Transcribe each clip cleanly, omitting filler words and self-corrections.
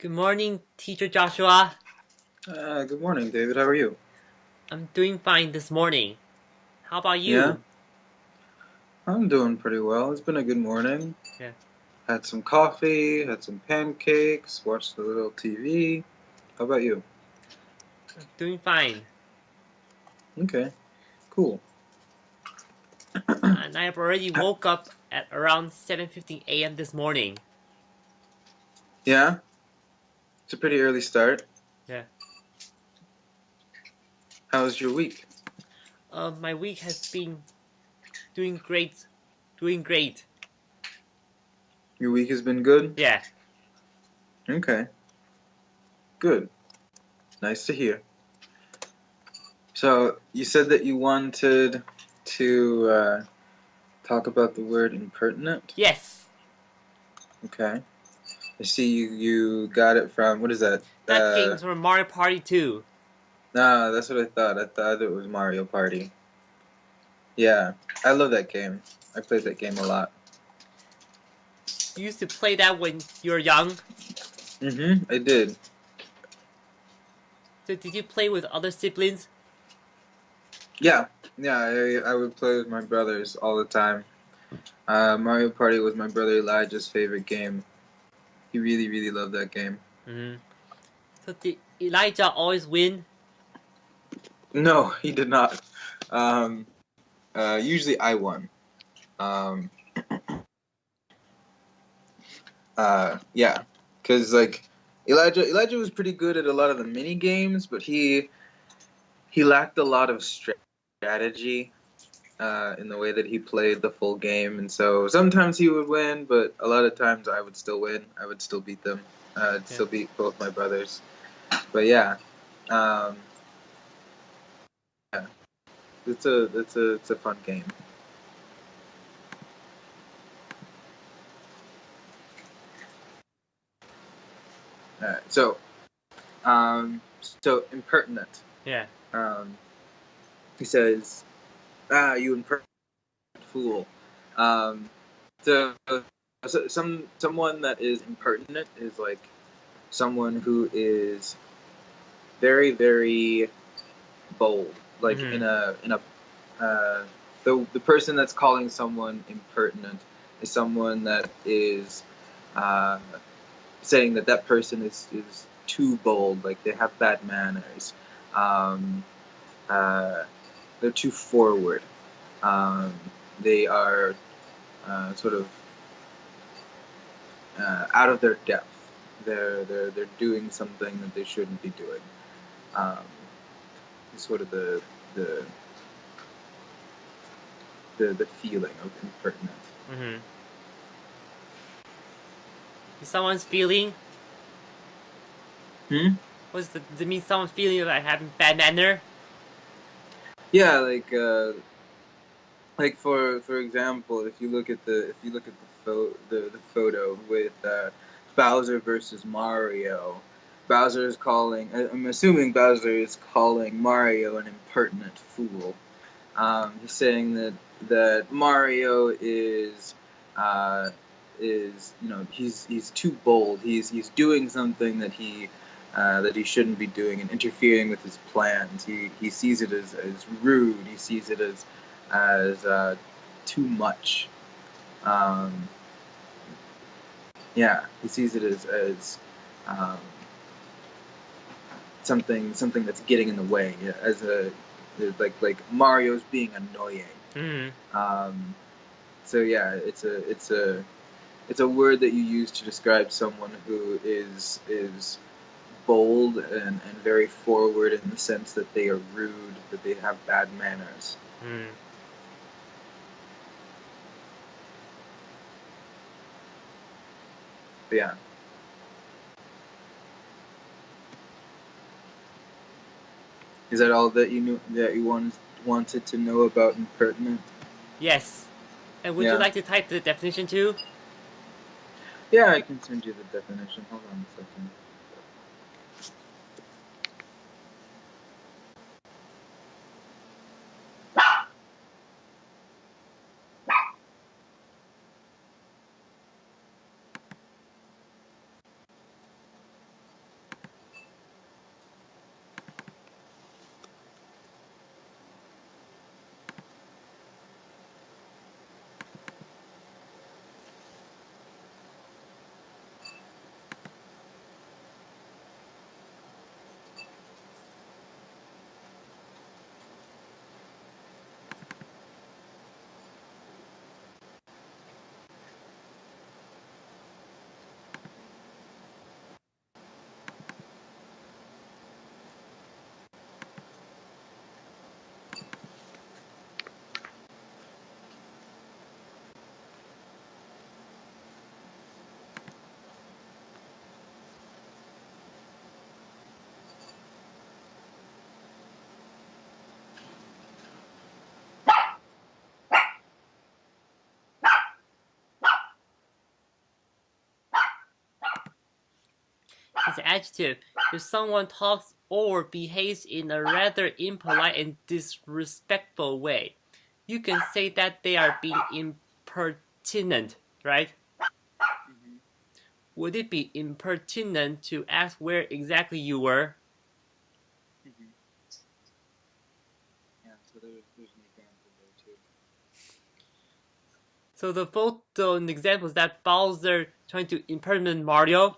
Good morning, Teacher Joshua. Good morning, David. How are you? I'm doing fine this morning. How about Yeah, you? I'm doing pretty well. It's been a good morning. Yeah, Had some coffee, had some pancakes, watched a little TV. How about you? I'm doing fine. Okay, cool. And I have already woke up at around 7:15 a.m. this morning. Yeah, it's a pretty early start. Yeah. How was your week? My week has been doing great. Doing great. Your week has been good? Yeah. Okay, good. Nice to hear. So, you said that you wanted to talk about the word impertinent? Yes. Okay. I see you got it from, what is that? That game's from Mario Party 2. Nah, that's what I thought. I thought it was Mario Party. Yeah, I love that game. I played that game a lot. You used to play that when you were young. I did. So did you play with other siblings? Yeah, yeah, I would play with my brothers all the time. Mario Party was my brother Elijah's favorite game. He really, really loved that game. Mm-hmm. So did Elijah always win? No, he did not. Um, Usually I won. Um, yeah, because like Elijah was pretty good at a lot of the mini games, but he lacked a lot of strategy in the way that he played the full game, and so sometimes he would win, but a lot of times I would still win. I would still beat them. I'd Yeah. still beat both my brothers. But yeah, um, yeah, it's a fun game. All right, so impertinent. Yeah. Um, he says, you impertinent fool." Um, so, someone that is impertinent is like someone who is very, very bold, like Mm-hmm. in a the person that's calling someone impertinent is someone that is uh, saying that that person is too bold, like they have bad manners, um, uh, they're too forward, um, they are sort of out of their depth. They're doing something that they shouldn't be doing. Um, sort of the the feeling of impertinence. Mm-hmm. Is someone's feeling? Hmm? Does it mean someone's feeling about having bad manner? Yeah, like for example, if you look at the photo with Bowser versus Mario, Bowser is calling. I'm assuming Bowser is calling Mario an impertinent fool. He's saying that Mario uh, is he's too bold. He's doing something that he shouldn't be doing and interfering with his plans. He sees it as rude. He sees it as too much. Um, yeah, he sees it as um, something that's getting in the way. Yeah, as a like Mario's being annoying. Hmm. Um, So yeah, it's a word that you use to describe someone who is bold and very forward in the sense that they are rude, that they have bad manners. Hmm. But yeah, is that all that you knew that you wanted to know about impertinent? Yes. And would you Yeah, like to type the definition too? yeah, I can send you the definition. Hold on a second. It's an adjective. If someone talks or behaves in a rather impolite and disrespectful way, you can say that they are being impertinent, right? Mm-hmm. Would it be impertinent to ask where exactly you were? Mm-hmm. Yeah, so there's an example there too. So the photo and example is that Bowser trying to impersonate Mario.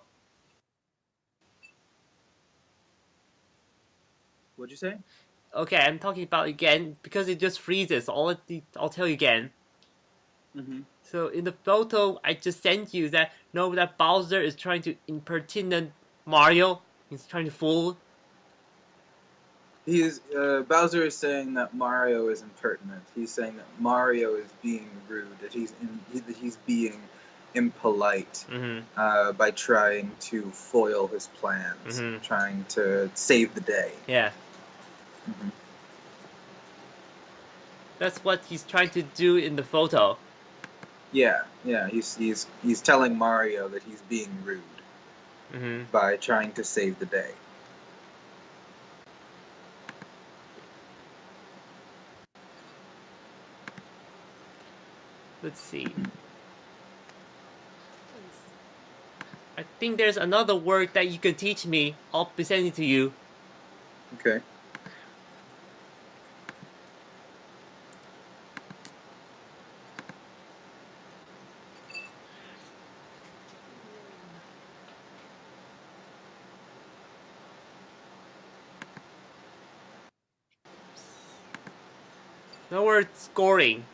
What'd you say? Okay, I'm talking about again because it just freezes. I'll tell you again. Mm-hmm. So in the photo I just sent you that know that Bowser is trying to impertinent Mario. He's trying to fool. Bowser is saying that Mario is impertinent. He's saying that Mario is being rude. That he's being impolite by trying to foil his plans, trying to save the day. Yeah. Mm-hmm. That's what he's trying to do in the photo. Yeah. He's telling Mario that he's being rude by trying to save the day. Let's see. I think there's another word that you can teach me. I'll be sending it to you. Okay. The word scoring.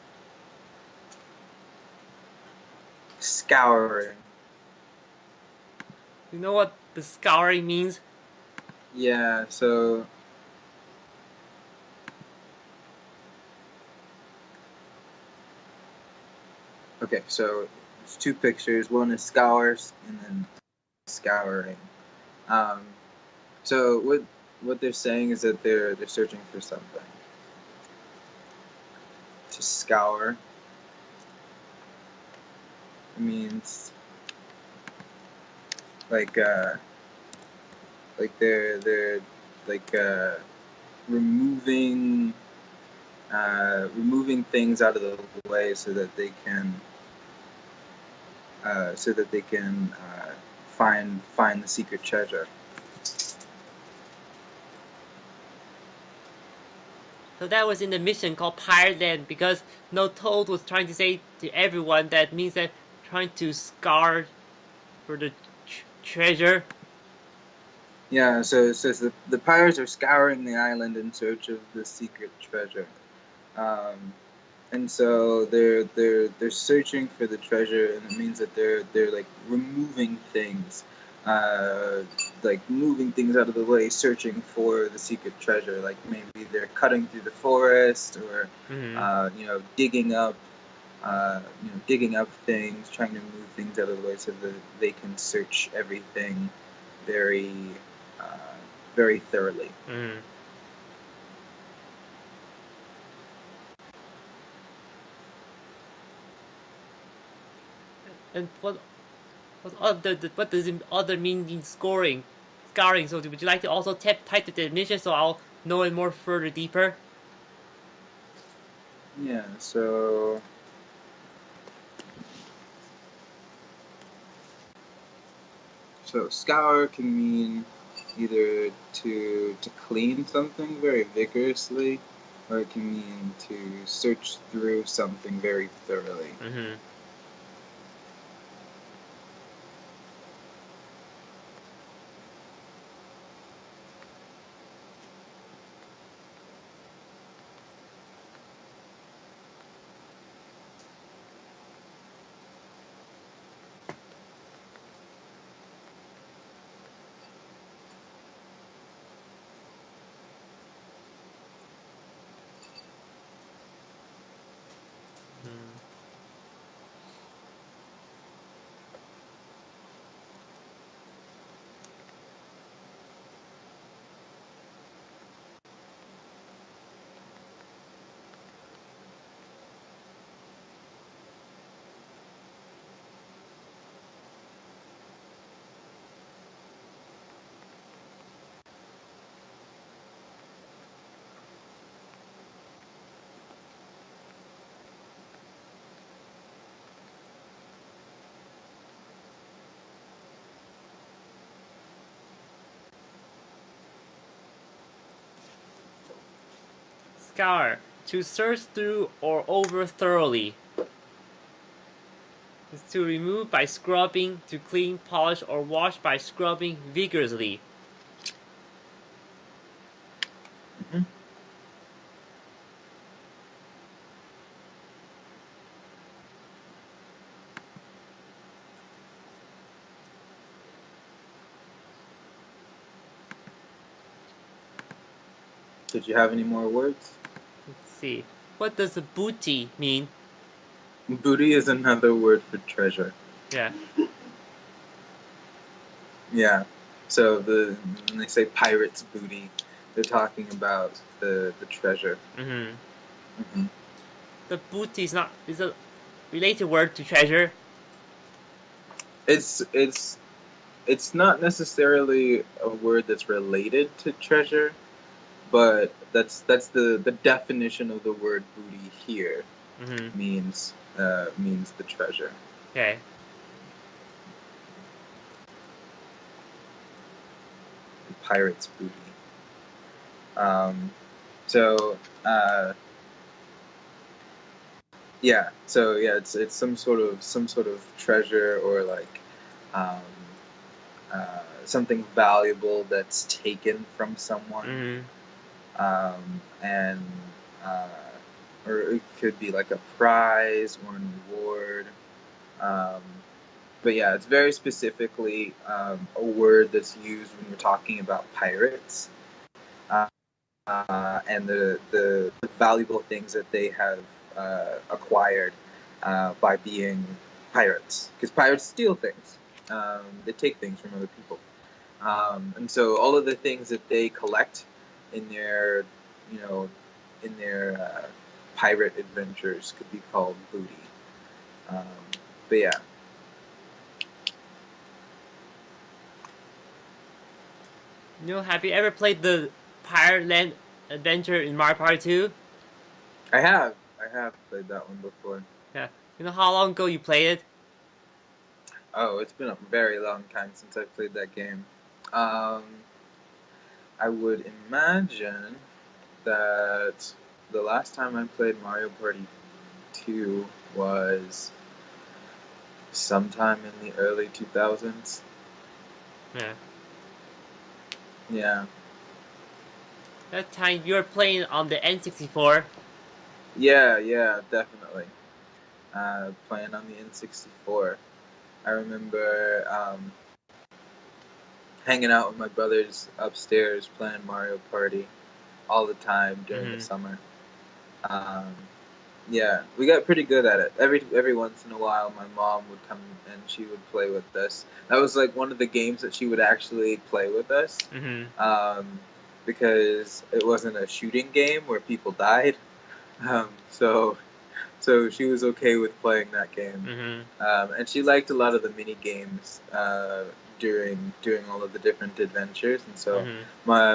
Scouring. You know what the scouring means? Yeah, so okay, so there's two pictures. One is scours and then scouring. Um, so what they're saying is that they're searching for something. To scour means like they're like removing things out of the way so that they can find the secret treasure. So that was in the mission called Pirate Land because No Toad was trying to say to everyone that means that trying to scour for the treasure. Yeah, so it says the pirates are scouring the island in search of the secret treasure. And so they're searching for the treasure, and it means that they're like removing things, like moving things out of the way, searching for the secret treasure. Like maybe they're cutting through the forest, or digging up things, trying to move things out of the way so that they can search everything very, uh, very thoroughly. And what does it other mean scoring? Scouring. So would you like to also type the definition so I'll know it more further deeper? Yeah. So scour can mean either to clean something very vigorously, or it can mean to search through something very thoroughly. scour, to search through or over thoroughly. It's to remove by scrubbing, to clean, polish, or wash by scrubbing vigorously. Mhm. Did you have any more words? Let's see. What does a booty mean? Booty is another word for treasure. Yeah. Yeah. So when they say pirate's booty, they're talking about the treasure. Mm-hmm. Mm-hmm. The booty is a related word to treasure. It's not necessarily a word that's related to treasure, but that's the definition of the word booty here. Mm-hmm. Means the treasure. Okay. The pirate's booty. So yeah. So yeah, it's some sort of treasure or like um, something valuable that's taken from someone. Mm-hmm. And or it could be like a prize or an award. Um, but yeah, it's very specifically a word that's used when we're talking about pirates and the valuable things that they have acquired by being pirates. Because pirates steal things, they take things from other people. And so all of the things that they collect in their, you know, in their pirate adventures could be called booty. But yeah. Have you ever played the Pirate Land Adventure in Mario Party 2? I have played that one before. Yeah. You know how long ago you played it? Oh, it's been a very long time since I played that game. I would imagine that the last time I played Mario Party 2 was sometime in the early 2000s. Yeah. Yeah. That time you were playing on the N64. Yeah, definitely. Playing on the N64. I remember hanging out with my brothers upstairs playing Mario Party all the time during the summer. Yeah, we got pretty good at it. Every once in a while, my mom would come and she would play with us. That was like one of the games that she would actually play with us, because it wasn't a shooting game where people died. So she was okay with playing that game, and she liked a lot of the mini games during all of the different adventures, and so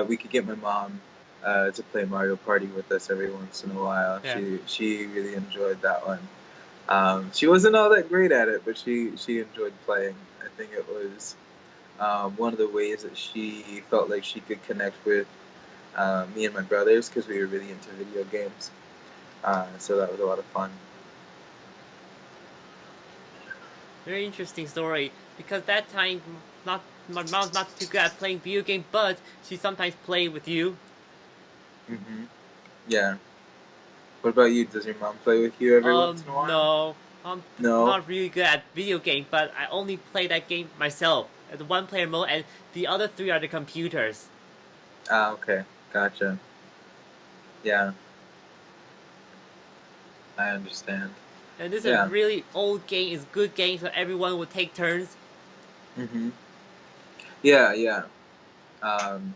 we could get my mom to play Mario Party with us every once in a while. Yeah. She really enjoyed that one. She wasn't all that great at it, but she enjoyed playing. I think it was one of the ways that she felt like she could connect with me and my brothers because we were really into video games. So that was a lot of fun. Very interesting story. Because that time, my mom's not too good at playing video games, but she sometimes play with you. Mm-hmm. Yeah. What about you? Does your mom play with you every once in a while? No. I'm No. not really good at video games, but I only play that game myself. At the one player mode, and the other three are the computers. Ah, okay. Gotcha. Yeah. I understand. And this is a Yeah. really old game, it's a good game, so everyone will take turns. Mm-hmm. Yeah. Um,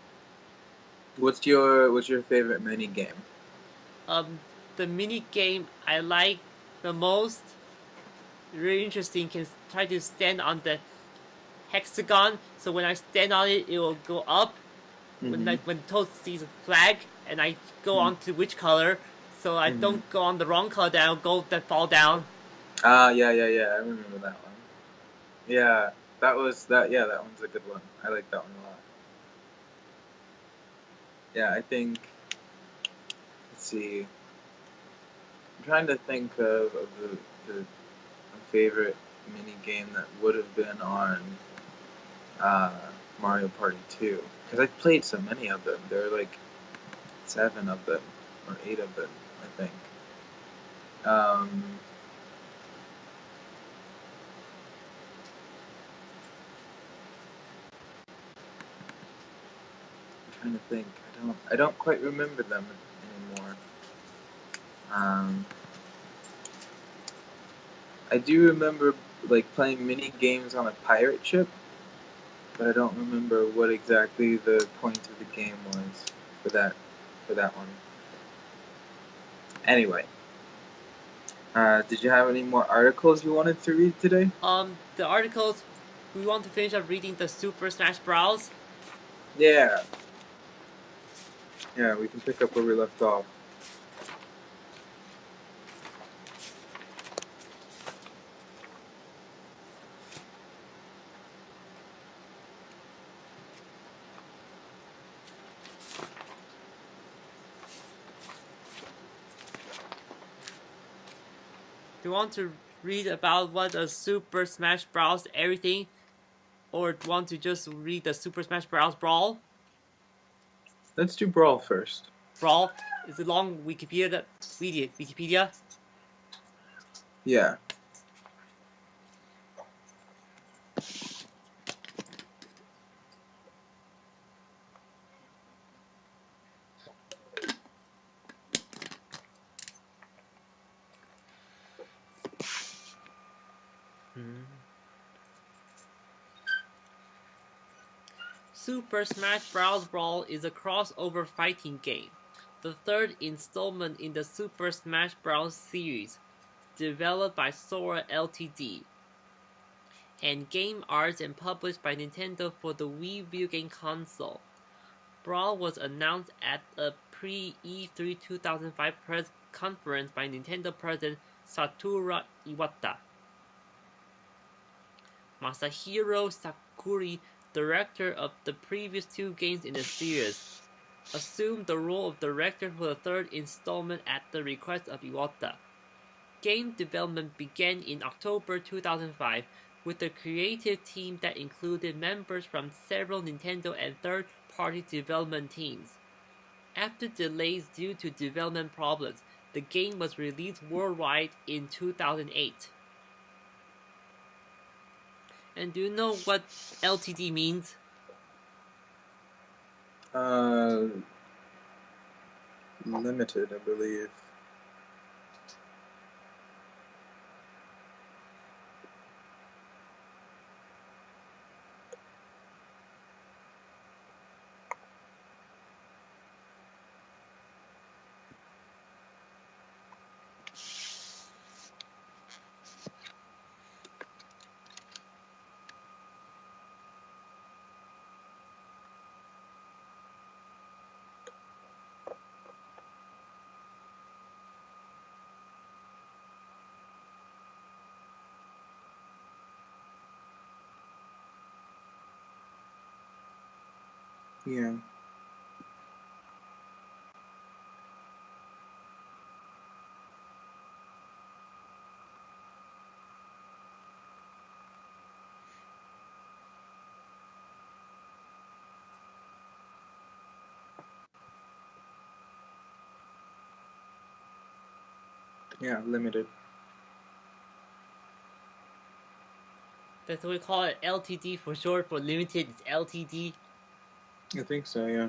what's your favorite mini game? The mini game I like the most, really interesting, can try to stand on the hexagon, so when I stand on it, it will go up. Mm-hmm. When Toad sees a flag, and I go on to which color, so I don't go on the wrong color, then I'll go that fall down. Ah, yeah. I remember that one. Yeah, that was that. Yeah, that one's a good one. I like that one a lot. Yeah, I think let's see. I'm trying to think of the favorite mini game that would have been on uh, Mario Party 2. Because I played so many of them. There are like 7 of them, or 8 of them, I think. Um, I'm trying to think. I don't quite remember them anymore. I do remember like playing mini games on a pirate ship, but I don't remember what exactly the point of the game was for that one. Anyway, did you have any more articles you wanted to read today? The articles, we want to finish up reading the Super Smash Bros. Yeah. Yeah, we can pick up where we left off. Do you want to read about what a Super Smash Bros. Everything, or do you want to just read the Super Smash Bros. Brawl? Let's do Brawl first. Brawl is a long Wikipedia. Yeah. Super Smash Bros. Brawl is a crossover fighting game, the third installment in the Super Smash Bros. Series, developed by Sora Ltd. and game arts and published by Nintendo for the Wii video game console. Brawl was announced at a pre-E3 2005 press conference by Nintendo president Satoru Iwata. Masahiro Sakurai, director of the previous 2 games in the series, assumed the role of director for the third installment at the request of Iwata. Game development began in October 2005 with a creative team that included members from several Nintendo and third-party development teams. After delays due to development problems, the game was released worldwide in 2008. And do you know what LTD means? Limited, I believe. Yeah. Yeah, limited. That's what we call it, LTD for short, for limited, it's LTD. I think so, yeah.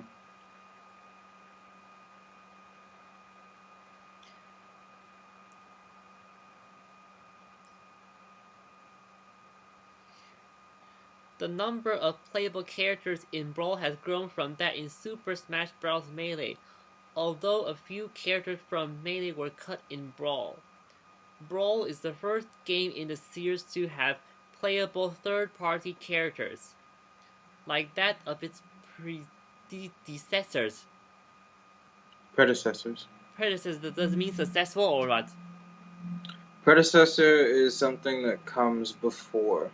The number of playable characters in Brawl has grown from that in Super Smash Bros. Melee, although a few characters from Melee were cut in Brawl. Brawl is the first game in the series to have playable third-party characters, like that of its predecessors. Predecessors. Predecessors, does it mean successful or what? Predecessor is something that comes before.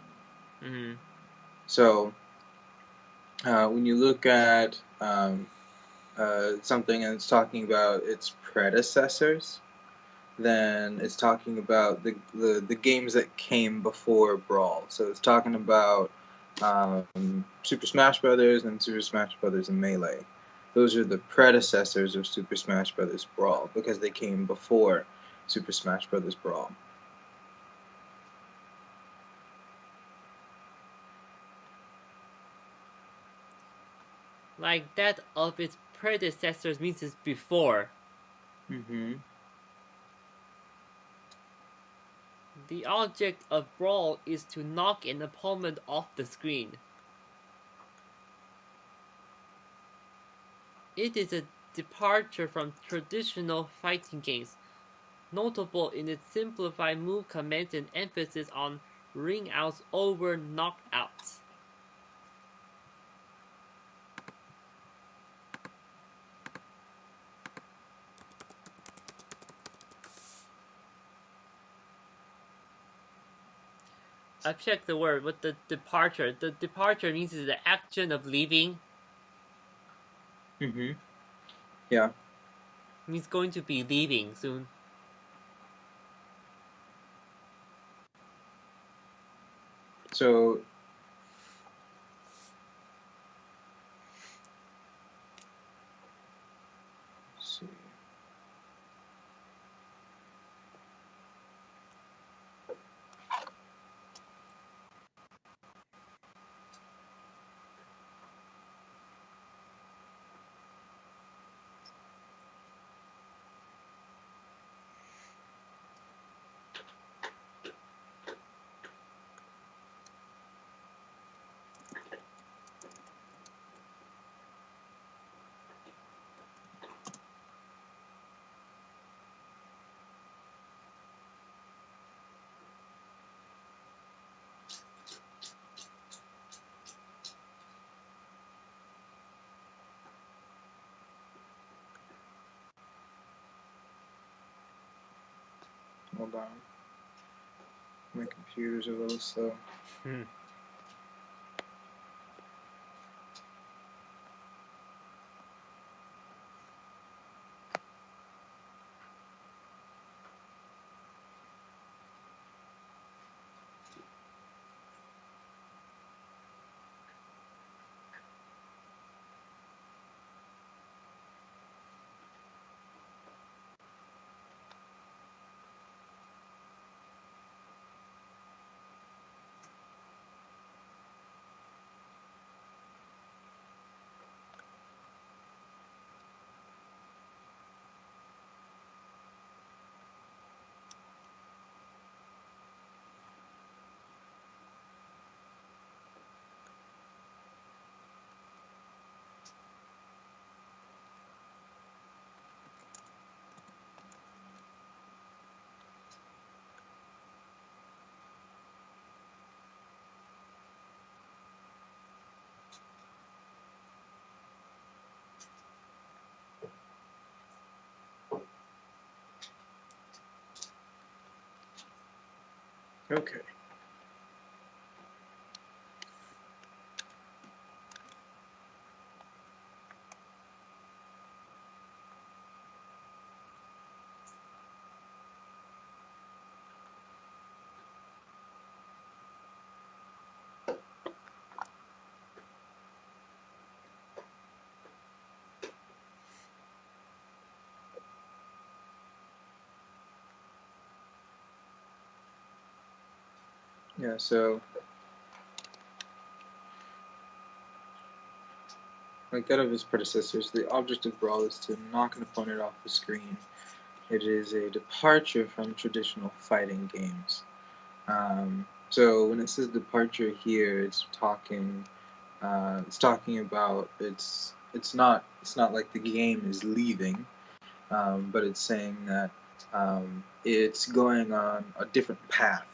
So, when you look at something and it's talking about its predecessors, then it's talking about the games that came before Brawl. So it's talking about Super Smash Brothers and Super Smash Brothers and Melee. Those are the predecessors of Super Smash Brothers Brawl because they came before Super Smash Brothers Brawl. Like that of its predecessors means it's before. Mm-hmm. The object of Brawl is to knock an opponent off the screen. It is a departure from traditional fighting games, notable in its simplified move commands and emphasis on ring outs over knockouts. I've checked the word with the departure. The departure means it's the action of leaving. Mm-hmm. Yeah. It means going to be leaving soon. So let's see. Hold on. My computer's a little slow. Okay. Yeah, so like that of his predecessors, the object of Brawl is to knock an opponent off the screen. It is a departure from traditional fighting games. So when it says departure here, it's talking about it's not like the game is leaving, but it's saying that it's going on a different path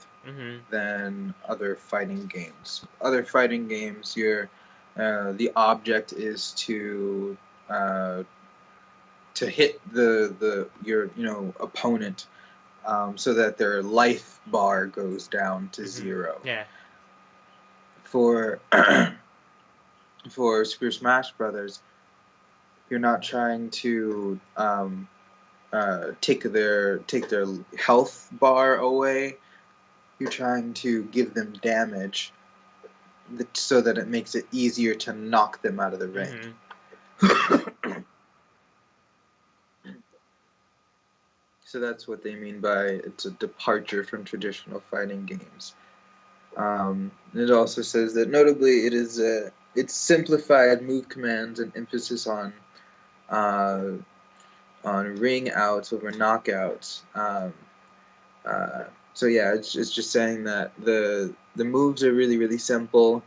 than other fighting games. Other fighting games, the object is to hit your opponent so that their life bar goes down to zero. Yeah. For for Super Smash Brothers, You're not trying to take their health bar away. You're trying to give them damage so that it makes it easier to knock them out of the ring. So that's what they mean by it's a departure from traditional fighting games. It also says that notably it's simplified move commands and emphasis on ring outs over knockouts. So yeah, it's just saying that the moves are really simple.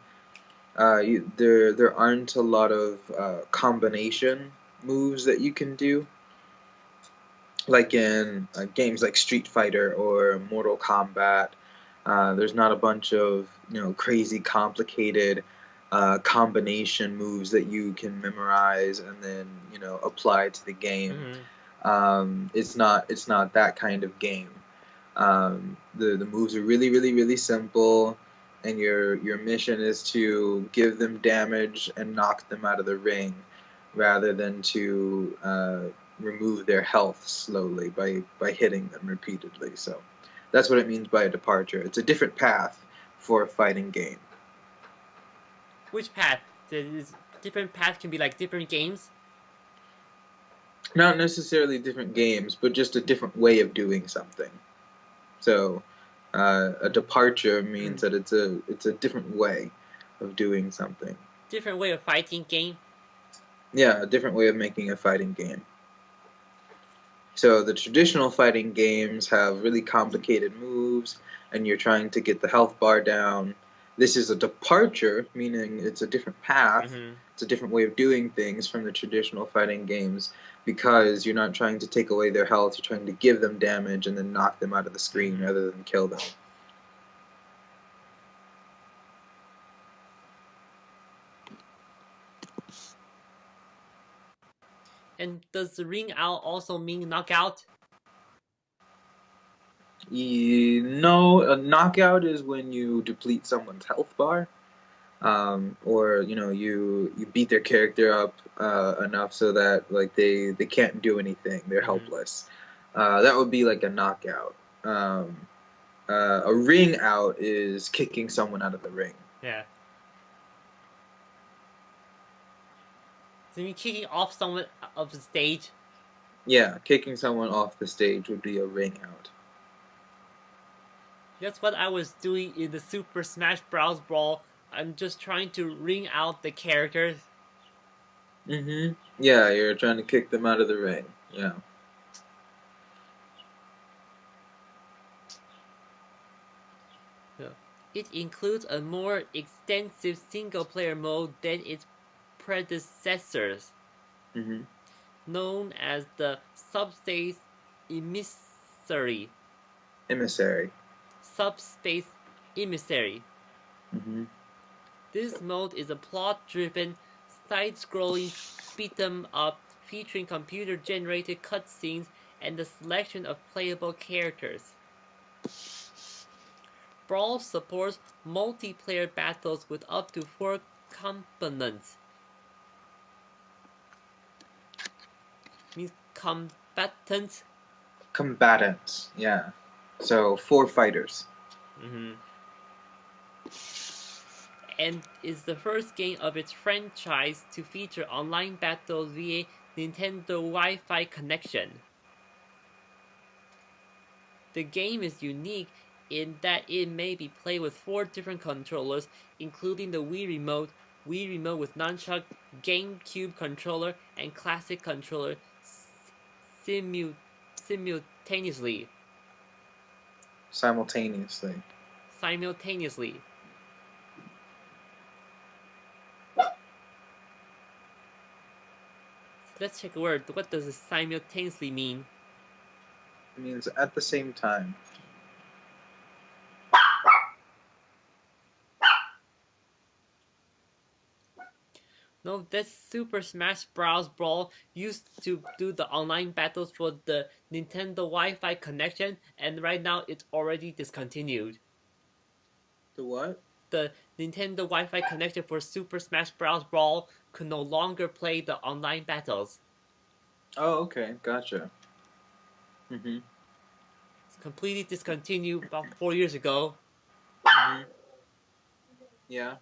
There aren't a lot of combination moves that you can do, like in games like Street Fighter or Mortal Kombat. There's not a bunch of crazy complicated combination moves that you can memorize and then apply to the game. It's not that kind of game. The moves are really simple, and your mission is to give them damage and knock them out of the ring, rather than to remove their health slowly by hitting them repeatedly. So that's what it means by a departure. It's a different path for a fighting game. Which path? Different path can be like different games? Not necessarily different games, but just a different way of doing something. So a departure means that it's a different way of doing something. Different way of fighting game? Yeah, a different way of making a fighting game. So the traditional fighting games have really complicated moves, and you're trying to get the health bar down. This is a departure, meaning it's a different path. It's a different way of doing things from the traditional fighting games, because you're not trying to take away their health, you're trying to give them damage and then knock them out of the screen rather than kill them. And does the ring out also mean knockout? No, a knockout is when you deplete someone's health bar, or you beat their character up enough so that like they can't do anything, they're helpless. That would be like a knockout. A ring out is kicking someone out of the ring. Yeah. So you mean kicking off someone off the stage? Yeah, kicking someone off the stage would be a ring out. That's what I was doing in the Super Smash Bros. Brawl. I'm just trying to ring out the characters. Yeah, you're trying to kick them out of the ring. Yeah. It includes a more extensive single-player mode than its predecessors, known as the Subspace Emissary. Subspace Emissary. This mode is a plot-driven, side-scrolling beat-em-up featuring computer-generated cutscenes and the selection of playable characters. Brawl supports multiplayer battles with up to 4 components. Means combatants? Combatants, yeah. So 4 fighters. And is the first game of its franchise to feature online battles via Nintendo Wi-Fi connection. The game is unique in that it may be played with 4 different controllers, including the Wii Remote with nunchuck, GameCube controller, and classic controller simultaneously. Let's check a word. What does simultaneously mean? It means at the same time. No, that's Super Smash Bros. Brawl used to do the online battles for the Nintendo Wi-Fi connection, and right now it's already discontinued. The what? the Nintendo Wi-Fi connection for Super Smash Bros. Brawl could no longer play the online battles. Oh, okay, gotcha. Mhm. It's completely discontinued about 4 years ago. Mhm. Yeah.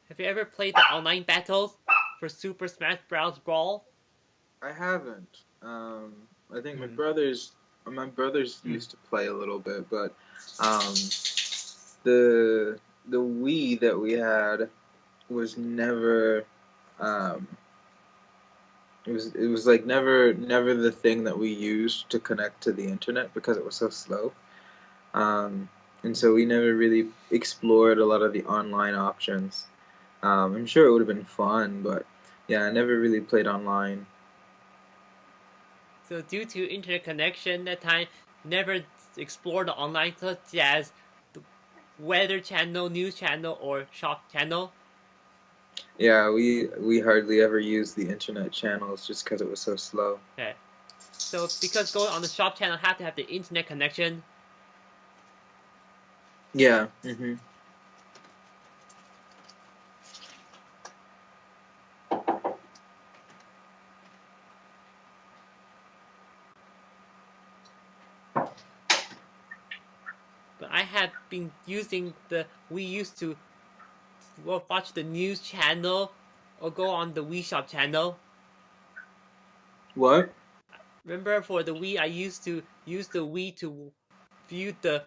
Have you ever played the online battles for Super Smash Bros. Brawl? I haven't. I think my Mm. brothers used to play a little bit, but um, the Wii that we had was never um, it was like never the thing that we used to connect to the internet because it was so slow. Um, and so we never really explored a lot of the online options. I'm sure it would have been fun, but yeah, I never really played online. So due to internet connection that time, never explored the online such as the weather channel, news channel, or shop channel. Yeah, we hardly ever used the internet channels just because it was so slow. Okay. So because going on the shop channel have to have the internet connection. Yeah. Mhm. But I have been using we used to watch the news channel or go on the Wii Shop channel. What? Remember for the Wii, I used to use the Wii to view the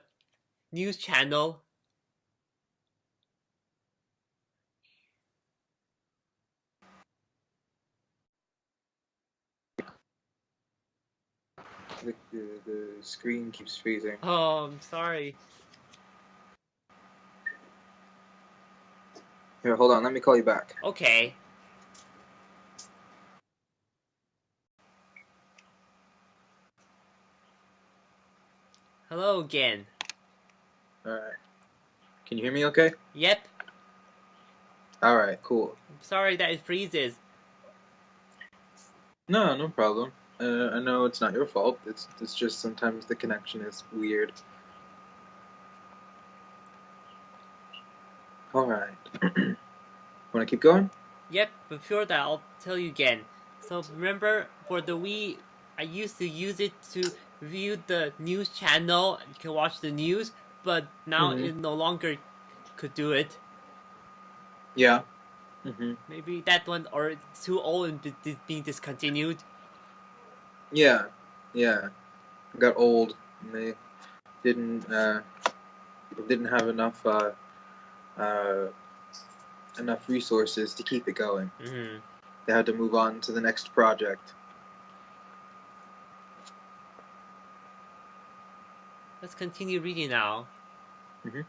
news channel. The screen keeps freezing. Oh, I'm sorry. Here, hold on. Let me call you back. Okay. Hello again. All right. Can you hear me? Okay. Yep. All right. Cool. I'm sorry that it freezes. No, no problem. I know it's not your fault. It's just sometimes the connection is weird. All right. Want to keep going? Yep, before that, I'll tell you again. So remember, for the Wii, I used to use it to view the news channel. You can watch the news, but now Mhm. it no longer could do it. Yeah. Mhm. Maybe that one or it's too old and being discontinued. Yeah. Yeah. Got old. And they didn't uh, didn't have uh, enough resources to keep it going. Mm-hmm. They had to move on to the next project. Let's continue reading now. Mhm.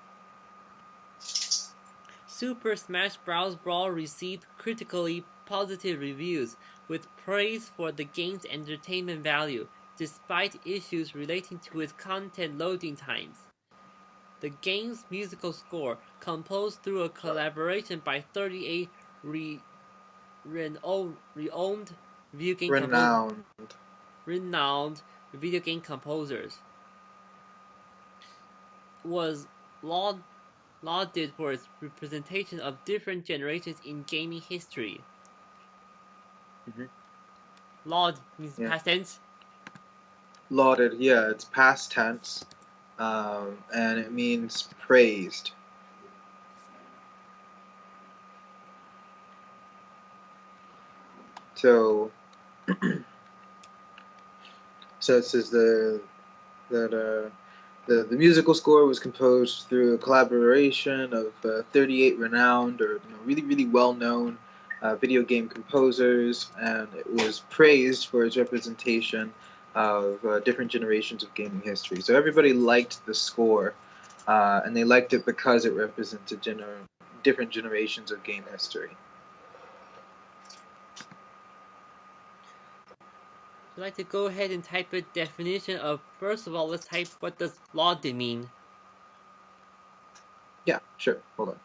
Super Smash Bros. Brawl received critically positive reviews, with praise for the game's entertainment value, despite issues relating to its content loading times. The game's musical score, composed through a collaboration by 38 renowned video game Renowned. renowned video game composers, was lauded for its representation of different generations in gaming history. Mhm. Laud means Yeah. past tense. Lauded. Yeah, it's past tense, and it means praised. So, so it says that the musical score was composed through a collaboration of 38 renowned or really well known video game composers, and it was praised for its representation of different generations of gaming history. So everybody liked the score, and they liked it because it represented different generations of game history. I'd like to go ahead and type a definition of. First of all, let's type what does lauded mean. Yeah, sure. Hold on.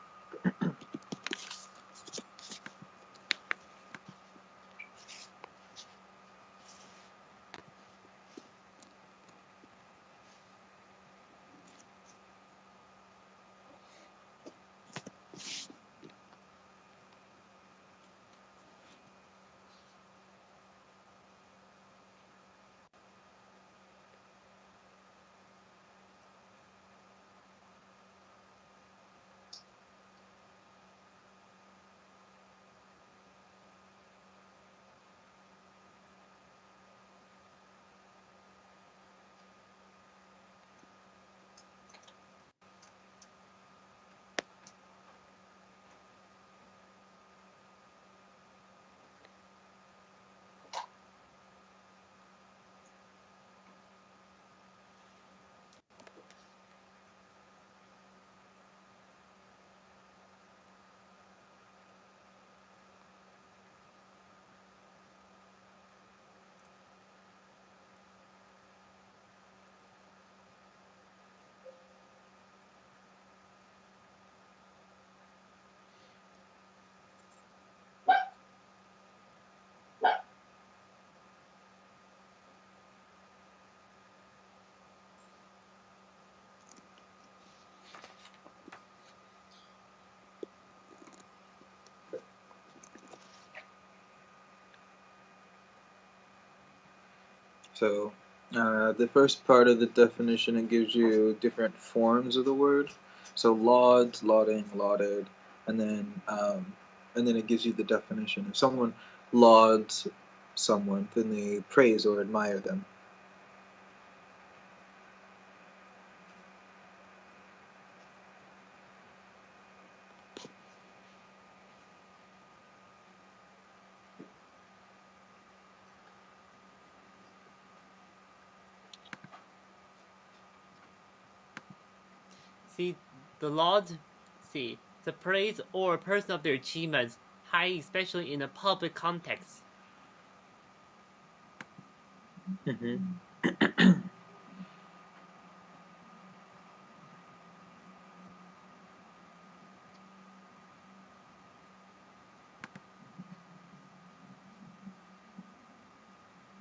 So the first part of the definition, it gives you different forms of the word. So laud, lauding, lauded, and then it gives you the definition. If someone lauds someone, then they praise or admire them. See, the laud, the praise or a person of their achievements, high especially in a public context. Mm-hmm.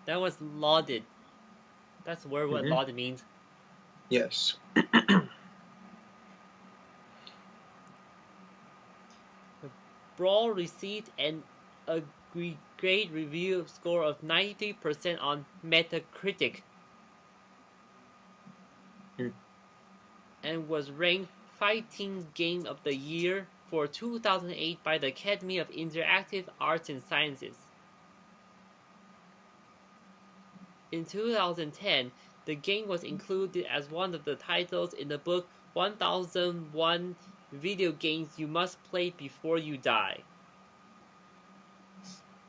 That was lauded. That's where what Mm-hmm. lauded means. Yes. Brawl received an aggregate review score of 93% on Metacritic and was ranked Fighting Game of the Year for 2008 by the Academy of Interactive Arts and Sciences. In 2010, the game was included as one of the titles in the book 1001 Video Games You Must Play Before You Die.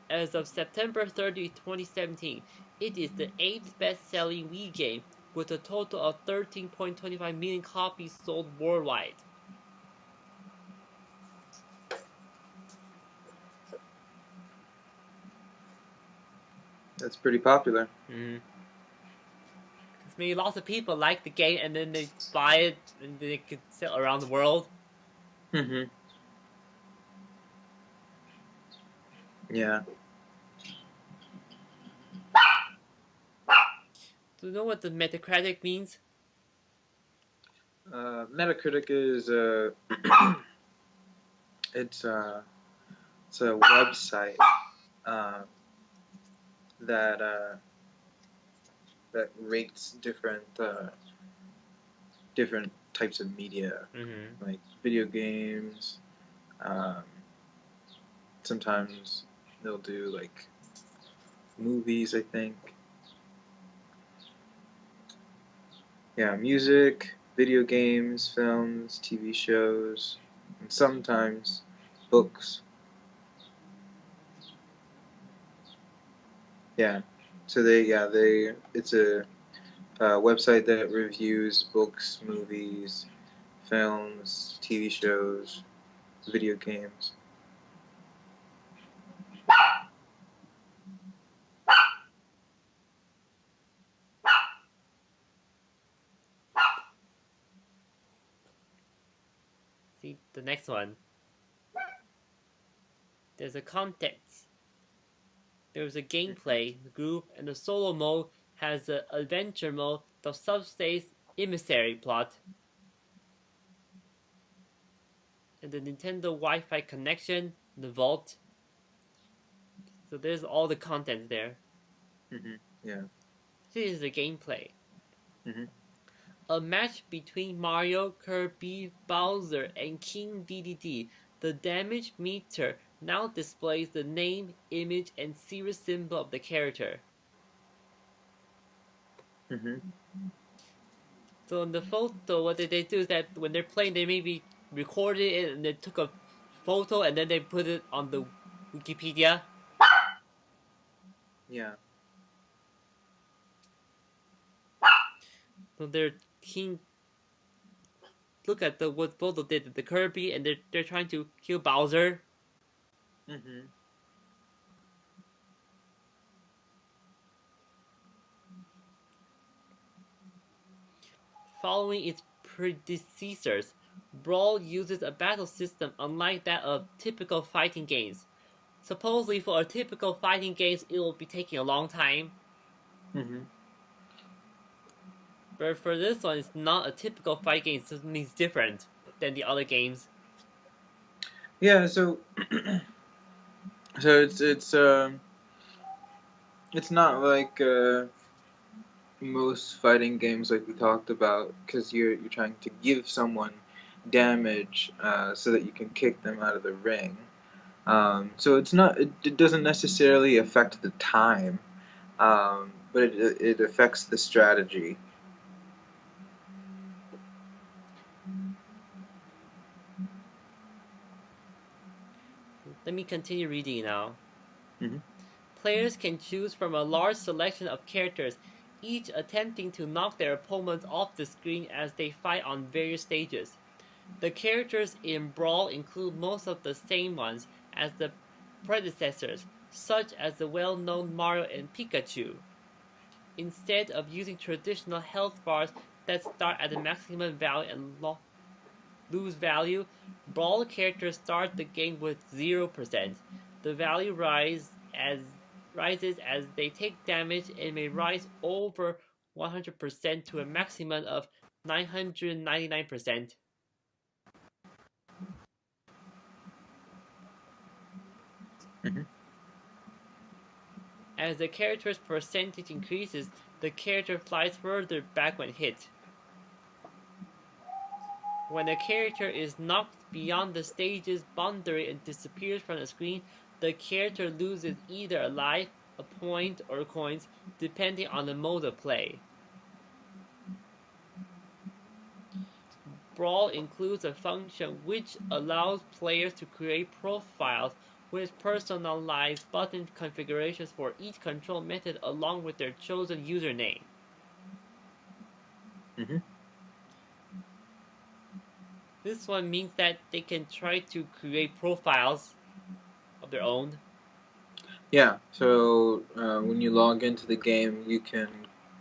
As of September 30, 2017, it is the 8th best-selling Wii game with a total of 13.25 million copies sold worldwide. That's pretty popular. Because maybe lots of people like the game and then they buy it and they can sell around the world. Mm-hmm. Yeah. Do you know what the Metacritic means? Metacritic is it's a website that that rates different types of media, like video games. Sometimes they'll do like movies, I think. Yeah, music, video games, films, TV shows, and sometimes books. Yeah. So it's a website that reviews books, movies, films, TV shows, video games. See, the next one. There's a context. There's a gameplay, the group, and the solo mode has an adventure mode, the subspace emissary plot, and the Nintendo Wi-Fi connection, the vault. So there's all the content there. Mm-hmm. Yeah. This is the gameplay. Mm-hmm. A match between Mario, Kirby, Bowser, and King Dedede. The damage meter now displays the name, image, and serial symbol of the character. Mm-hmm. So in the photo, what they do is that when they're playing, they maybe recorded it and they took a photo and then they put it on the Wikipedia. Yeah. So they're king. Look at what photo did the Kirby, and they're trying to kill Bowser. Mm-hmm. Following its predecessors, Brawl uses a battle system unlike that of typical fighting games. Supposedly, for a typical fighting games, it will be taking a long time. Mm-hmm. But for this one, it's not a typical fight game. So it means different than the other games. Yeah. So it's not like most fighting games, like we talked about, because you're trying to give someone damage so that you can kick them out of the ring. So it doesn't necessarily affect the time, but it affects the strategy. Let me continue reading now. Hmm. Players can choose from a large selection of characters, each attempting to knock their opponents off the screen as they fight on various stages. The characters in Brawl include most of the same ones as the predecessors, such as the well-known Mario and Pikachu. Instead of using traditional health bars that start at the maximum value and lose value, Brawl characters start the game with 0%. The value rises as they take damage and may rise over 100% to a maximum of 999%. Hmm. As the character's percentage increases, the character flies further back when hit. When a character is knocked beyond the stage's boundary and disappears from the screen, the character loses either a life, a point, or coins, depending on the mode of play. Brawl includes a function which allows players to create profiles with personalized button configurations for each control method along with their chosen username. Hmm. This one means that they can try to create profiles of their own. Yeah, so when you log into the game, you can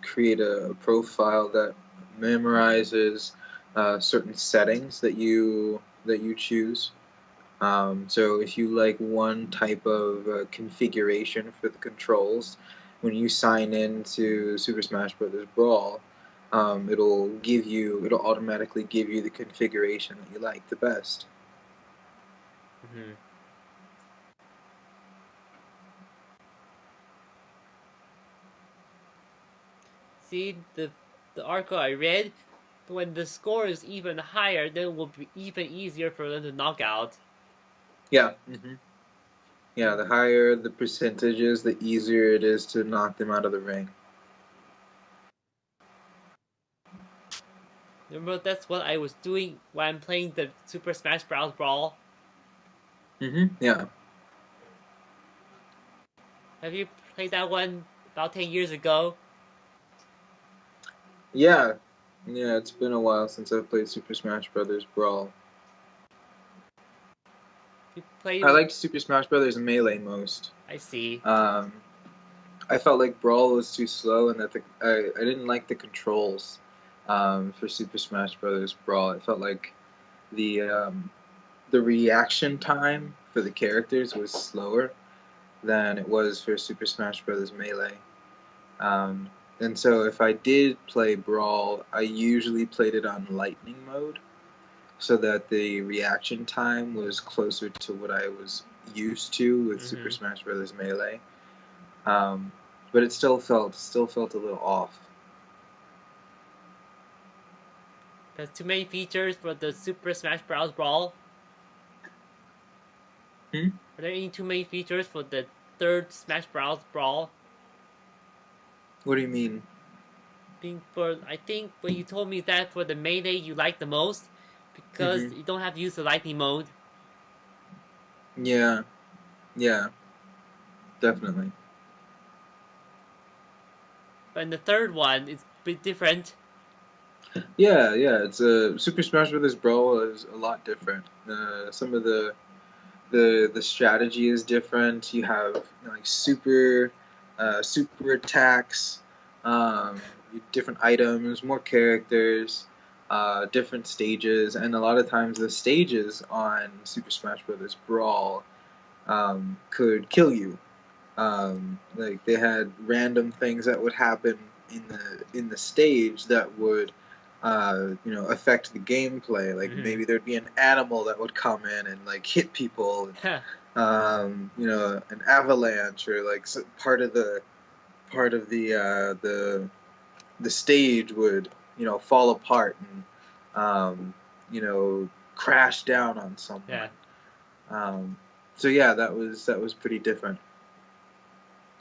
create a profile that memorizes certain settings that you choose. So if you like one type of configuration for the controls, when you sign in to Super Smash Bros. Brawl, it'll automatically give you the configuration that you like the best. Mm-hmm. See, the article I read, when the score is even higher, then it will be even easier for them to knock out. Yeah. Yeah, the higher the percentages, the easier it is to knock them out of the ring. Remember, that's what I was doing when I'm playing the Super Smash Bros. Brawl. Yeah. Have you played that one about 10 years ago? Yeah. Yeah, it's been a while since I've played Super Smash Bros. Brawl. You played I it? liked Super Smash Bros. Melee most. I see. Um, I felt like Brawl was too slow and that I didn't like the controls for Super Smash Bros. Brawl. I felt like the um, the reaction time for the characters was slower than it was for Super Smash Bros. Melee. Um, and so if I did play Brawl, I usually played it on Lightning mode so that the reaction time was closer to what I was used to with Super Mm-hmm. Smash Bros. Melee. Um, but it still felt a little off. There's too many features for the Super Smash Bros. Brawl. Hmm? Are there any too many features for the third Smash Bros. Brawl? What do you mean? I think when you told me that for the melee you like the most because Hmm. you don't have to use the lightning mode. Yeah, yeah, definitely. But in the third one, it's a bit different. Yeah. It's a Super Smash Bros. Brawl is a lot different. Some of the strategy is different. You have like super attacks, different items, more characters, different stages, and a lot of times the stages on Super Smash Bros. Brawl could kill you. Like they had random things that would happen in the stage that would affect the gameplay. Like Mm-hmm. maybe there'd be an animal that would come in and like hit people, an avalanche or like part of the the stage would, fall apart and, crash down on someone. Yeah. So yeah, that was pretty different.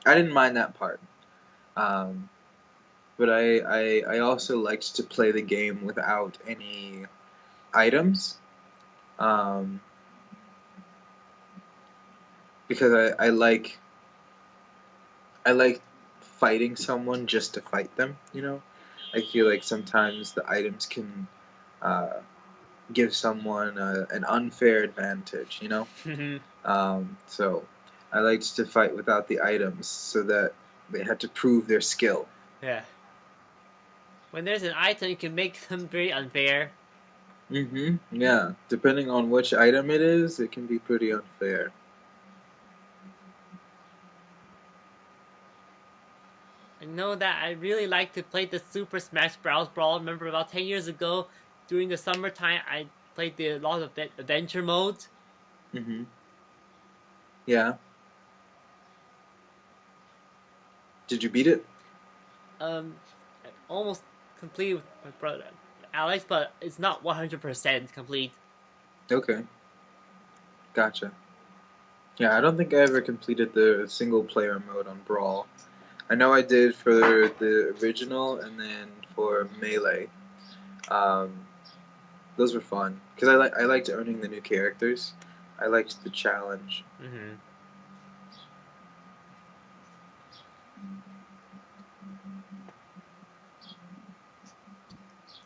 I didn't mind that part. But I also liked to play the game without any items. Because I like fighting someone just to fight them, I feel like sometimes the items can give someone an unfair advantage, so I liked to fight without the items so that they had to prove their skill. Yeah. When there's an item, you can make them very unfair. Yeah. Depending on which item it is, it can be pretty unfair. I know that I really like to play the Super Smash Bros. Brawl. Remember about 10 years ago, during the summertime, I played a lot of adventure modes. Yeah. Did you beat it? Almost complete with my brother Alex, but it's not 100% complete. Okay. Gotcha. Yeah, I don't think I ever completed the single player mode on Brawl. I know I did for the original and then for Melee. Those were fun because I liked earning the new characters. I liked the challenge.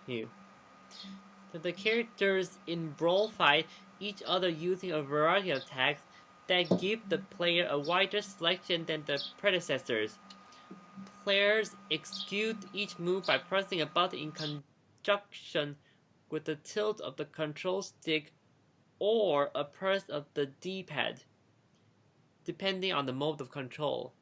Here. So the characters in Brawl fight each other using a variety of attacks that give the player a wider selection than the predecessors. Players execute each move by pressing a button in conjunction with the tilt of the control stick or a press of the D-pad, depending on the mode of control.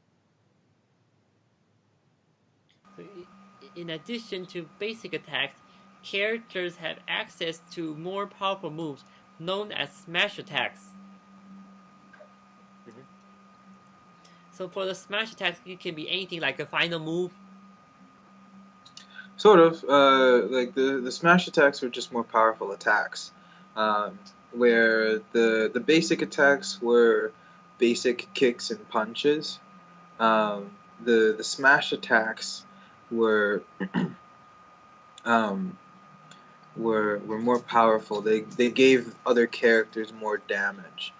In addition to basic attacks, characters have access to more powerful moves known as smash attacks. So for the smash attacks, it can be anything like a final move. Sort of. Like the smash attacks were just more powerful attacks, where the basic attacks were basic kicks and punches. The smash attacks were were more powerful. They gave other characters more damage.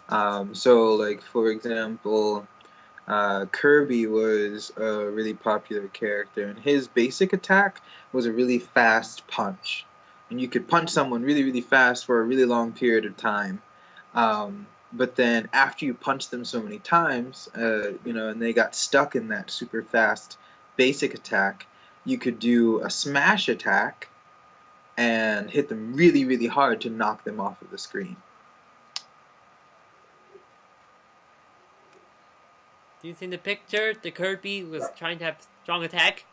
So like for example, Kirby was a really popular character, and his basic attack was a really fast punch, and you could punch someone really really fast for a really long period of time. But then after you punch them so many times, and they got stuck in that super fast basic attack, you could do a smash attack and hit them really really hard to knock them off of the screen. Do you see in the picture the Kirby was trying to have strong attack?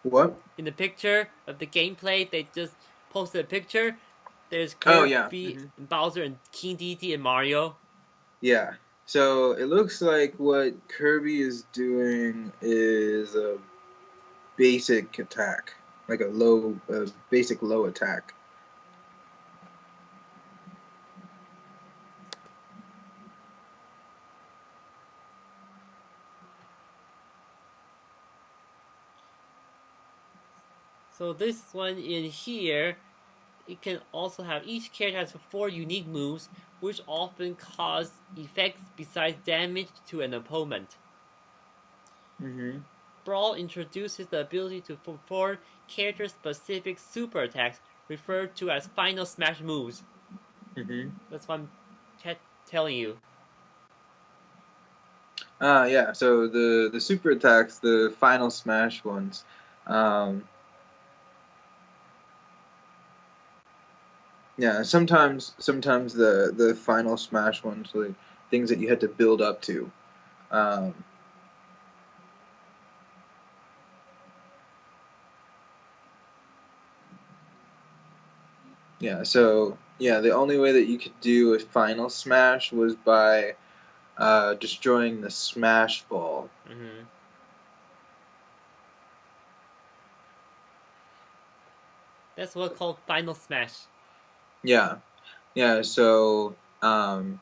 What? In the picture of the gameplay, they just posted a picture. There's Oh yeah. Kirby, and Bowser, and King Dedede, and Mario. Yeah. So it looks like what Kirby is doing is a basic attack, like a basic low attack. So this one in here, it can also have each character has 4 unique moves, which often cause effects besides damage to an opponent. Brawl introduces the ability to perform character-specific super attacks, referred to as final smash moves. That's what I'm telling you. Yeah. So the super attacks, the final smash ones. Yeah. Sometimes the final smash ones, like things that you had to build up to. Yeah, so the only way that you could do a final smash was by destroying the smash ball. That's what's called Final Smash. Yeah. So I'm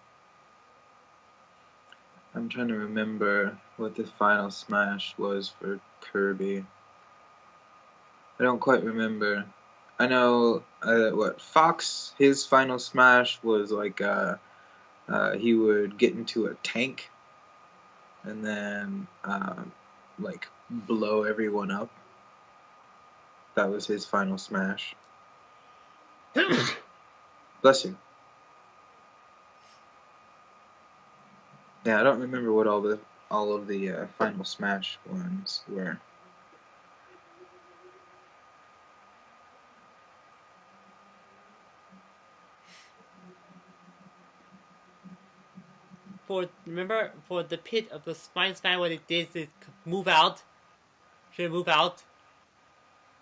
trying to remember what the Final Smash was for Kirby. I don't quite remember. I know what Fox, his Final Smash was like he would get into a tank and then like blow everyone up. That was his Final Smash. Bless you. Yeah, I don't remember what all of the Final Smash ones were. Remember for the pit of the Final Smash, what it did is move out. Should it move out?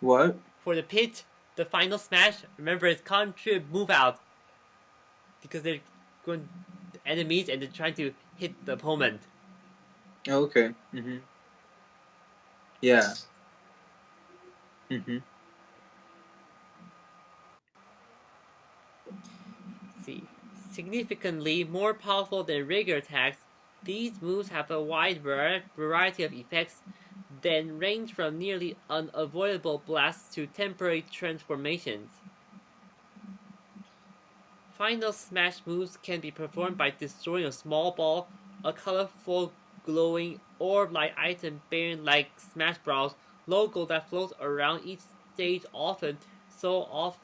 What? For the pit, the Final Smash, remember it's should move out. Because they're going enemies and they're trying to hit the opponent. Oh, okay. Mhm. Yeah. Mhm. See, significantly more powerful than regular attacks, these moves have a wide variety of effects that range from nearly unavoidable blasts to temporary transformations. Final Smash moves can be performed by destroying a small ball, a colorful glowing orb-like item bearing like Smash Bros. Logo that floats around each stage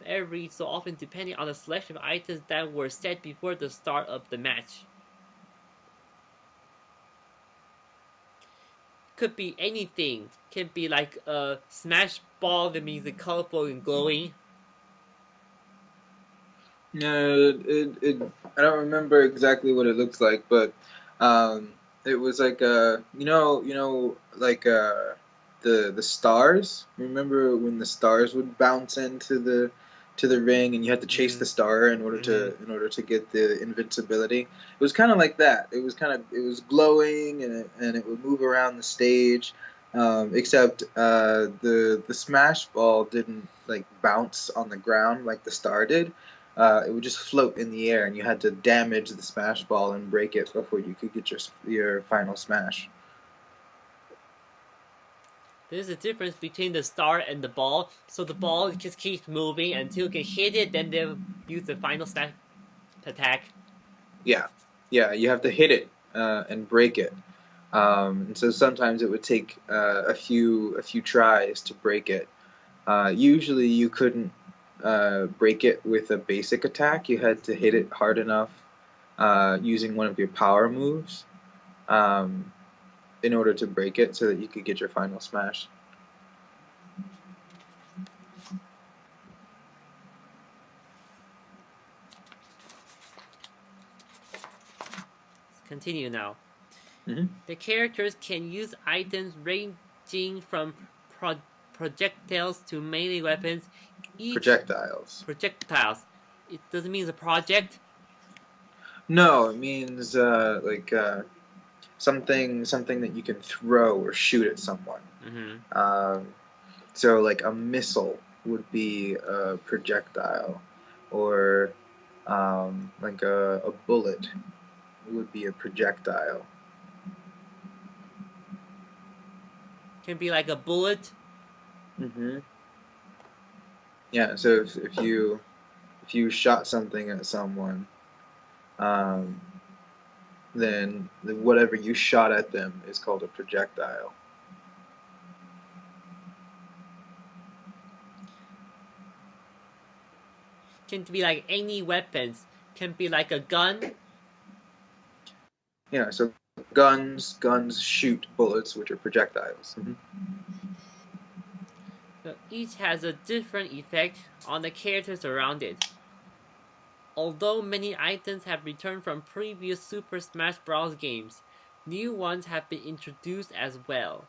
every so often depending on the selection of items that were set before the start of the match. Could be anything. Can be like a Smash Ball that means it's colorful and glowing. No, I don't remember exactly what it looks like, but it was like like the stars. Remember when the stars would bounce into the ring, and you had to chase the star in order to get the invincibility. It was kind of like that. It was glowing, and it would move around the stage. Except the smash ball didn't like bounce on the ground like the star did. It would just float in the air, and you had to damage the smash ball and break it before you could get your final smash. There's a difference between the star and the ball, so the ball just keeps moving until you can hit it, then they'll use the final smash attack. Yeah, you have to hit it and break it. And so sometimes it would take a few tries to break it. Usually you couldn't break it with a basic attack. You had to hit it hard enough using one of your power moves in order to break it so that you could get your final smash. Let's continue now. Mm-hmm. The characters can use items ranging from projectiles to melee weapons. Projectiles. It doesn't mean it's a project. No, it means something that you can throw or shoot at someone. Mm-hmm. So like a missile would be a projectile, or like a bullet would be a projectile. Can be like a bullet. Mm-hmm. Yeah. So if you shot something at someone, then whatever you shot at them is called a projectile. Can be like any weapons. Can be like a gun. Yeah. So guns shoot bullets, which are projectiles. Mm-hmm. So each has a different effect on the characters around it. Although many items have returned from previous Super Smash Bros. Games, new ones have been introduced as well.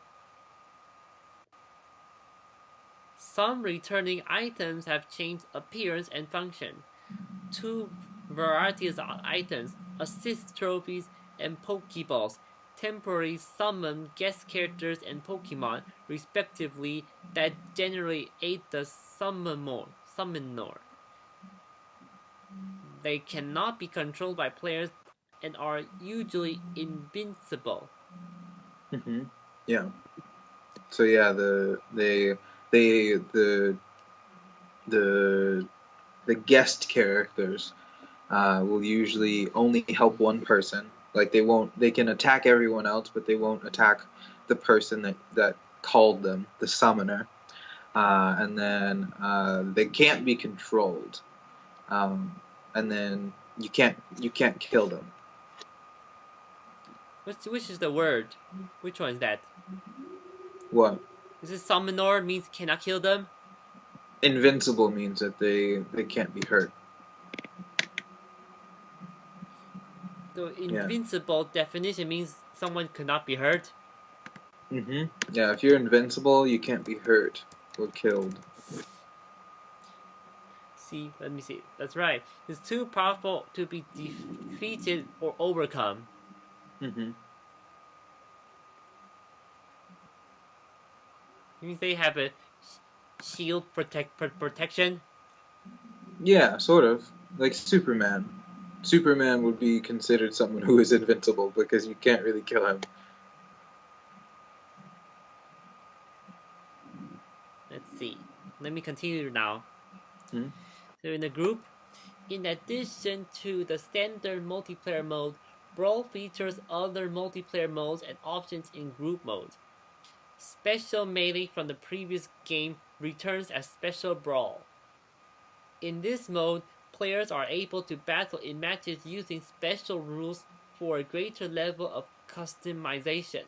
Some returning items have changed appearance and function. Two varieties of items, assist trophies and Pokeballs, temporarily summon guest characters and Pokemon, respectively, that generally aid the summoner. They cannot be controlled by players and are usually invincible. Yeah. So yeah, the guest characters will usually only help one person. Like they can attack everyone else, but they won't attack the person that called them, the summoner. And then they can't be controlled. And then you can't kill them. Which is the word? Which one is that? What? Is it summoner means cannot kill them? Invincible means that they can't be hurt. The invincible definition means someone cannot be hurt. Yeah, if you're invincible, you can't be hurt or killed. See, let me see. That's right. It's too powerful to be defeated or overcome. It means they have a shield protection. Yeah, sort of. Like Superman. Superman would be considered someone who is invincible because you can't really kill him. Let's see. Let me continue now. Hmm? So in the group, in addition to the standard multiplayer mode, Brawl features other multiplayer modes and options in group mode. Special Melee from the previous game returns as Special Brawl. In this mode, players are able to battle in matches using special rules for a greater level of customization.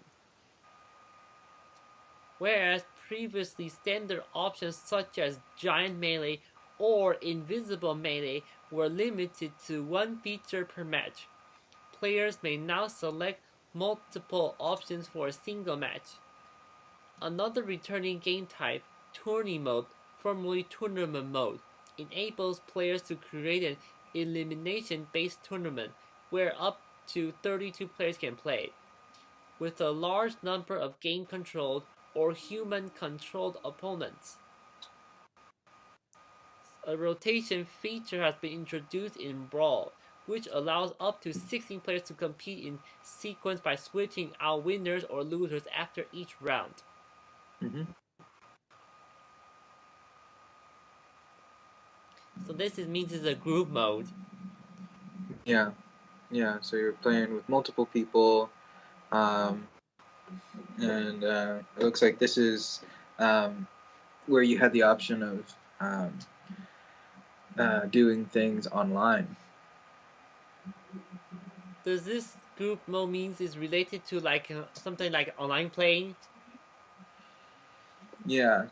Whereas previously standard options such as Giant Melee or Invisible Melee were limited to one feature per match, players may now select multiple options for a single match. Another returning game type, Tourney Mode, formerly Tournament Mode, enables players to create an elimination-based tournament where up to 32 players can play, with a large number of game-controlled or human-controlled opponents. A rotation feature has been introduced in Brawl, which allows up to 16 players to compete in sequence by switching out winners or losers after each round. So this means it's a group mode. Yeah. So you're playing with multiple people, and it looks like this is where you had the option of doing things online. Does this group mode means is related to like something like online playing? Yeah.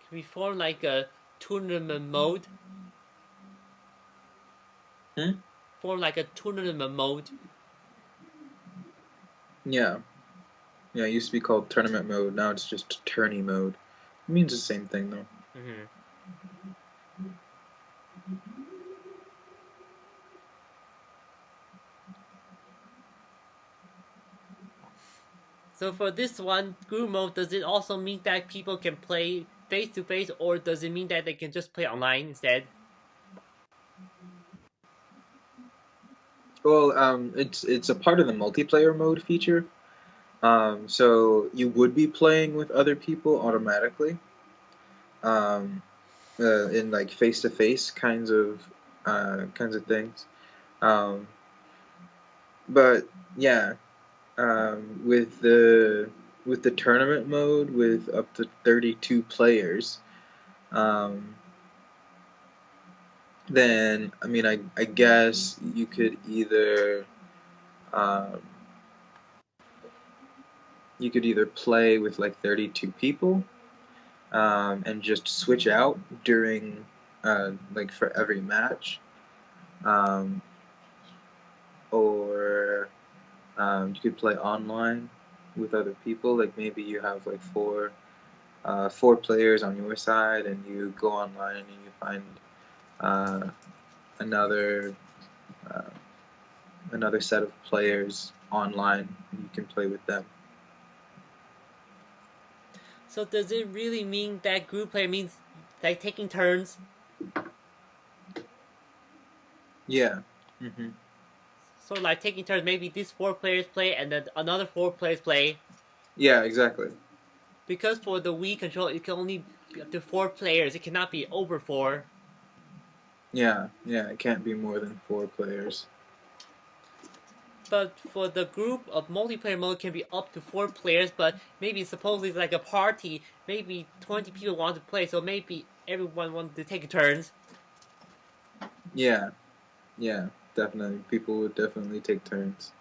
Can we form like a tournament mode? Form like a tournament mode. Yeah. Yeah, it used to be called tournament mode. Now it's just tourney mode. It means the same thing though. So for this one, group mode, does it also mean that people can play face to face, or does it mean that they can just play online instead? Well, it's a part of the multiplayer mode feature. So you would be playing with other people automatically. In like face to face kinds of things. But yeah, with the tournament mode with up to 32 players, then I mean I guess you could either um, play with like 32 people and just switch out during like for every match, or you could play online with other people. Like maybe you have like four players on your side, and you go online and you find another another set of players online. You can play with them. So does it really mean that group play means like taking turns? Yeah. So like taking turns, maybe these 4 players play and then another 4 players play. Yeah, exactly. Because for the Wii control, it can only be up to 4 players. It cannot be over 4. Yeah, it can't be more than 4 players. But for the group of multiplayer mode, it can be up to 4 players. But maybe supposedly it's like a party. Maybe 20 people want to play, so maybe everyone wants to take turns. Yeah, definitely. People would definitely take turns.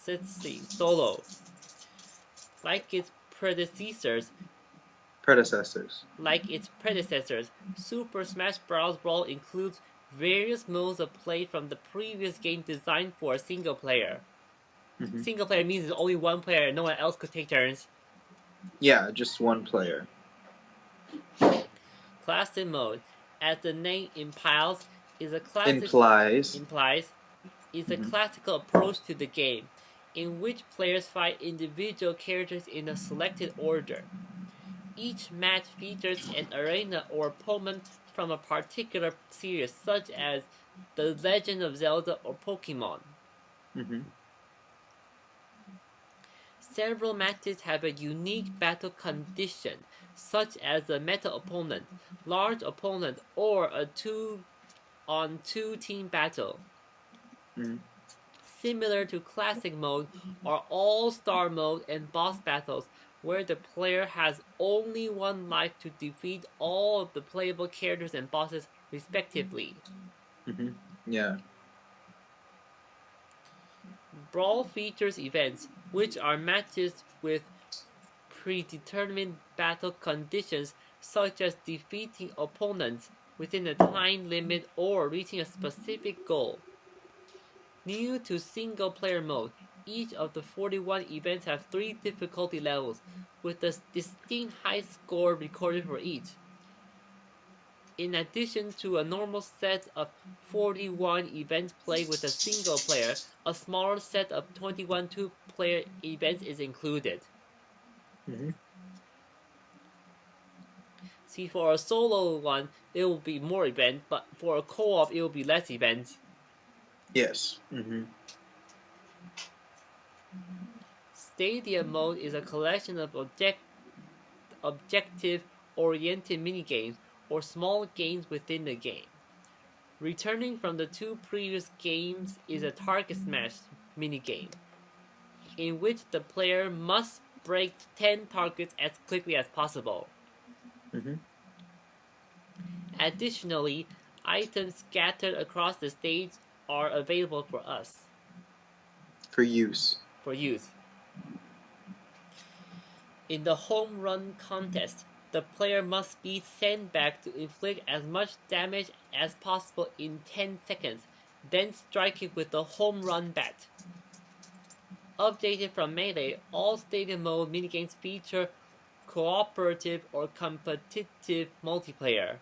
Let's see, solo. Like its predecessors, Super Smash Bros. Brawl includes various modes of play from the previous game designed for a single player. Single player means there's only one player, no one else could take turns. Yeah, just one player. Classic mode, as the name implies, is a classical approach to the game, in which players fight individual characters in a selected order. Each match features an arena or opponent from a particular series, such as The Legend of Zelda or Pokemon. Several matches have a unique battle condition, such as a meta opponent, large opponent, or a 2-on-2 team battle. Similar to classic mode are all-star mode and boss battles, where the player has only one life to defeat all of the playable characters and bosses respectively. Yeah. Brawl features events, which are matches with predetermined battle conditions, such as defeating opponents within a time limit or reaching a specific goal. New to single player mode, each of the 41 events have 3 difficulty levels, with a distinct high score recorded for each. In addition to a normal set of 41 events played with a single player, a smaller set of 21 two-player events is included. See, for a solo one, it will be more events, but for a co-op, it will be less events. Yes. Stadium mode is a collection of objective-oriented minigames or small games within the game. Returning from the 2 previous games is a target smash minigame, in which the player must break 10 targets as quickly as possible. Additionally, items scattered across the stage are available for us. For use. In the home run contest, the player must beat sandbag to inflict as much damage as possible in 10 seconds, then strike it with the home run bat. Updated from Melee, all stadium mode minigames feature cooperative or competitive multiplayer.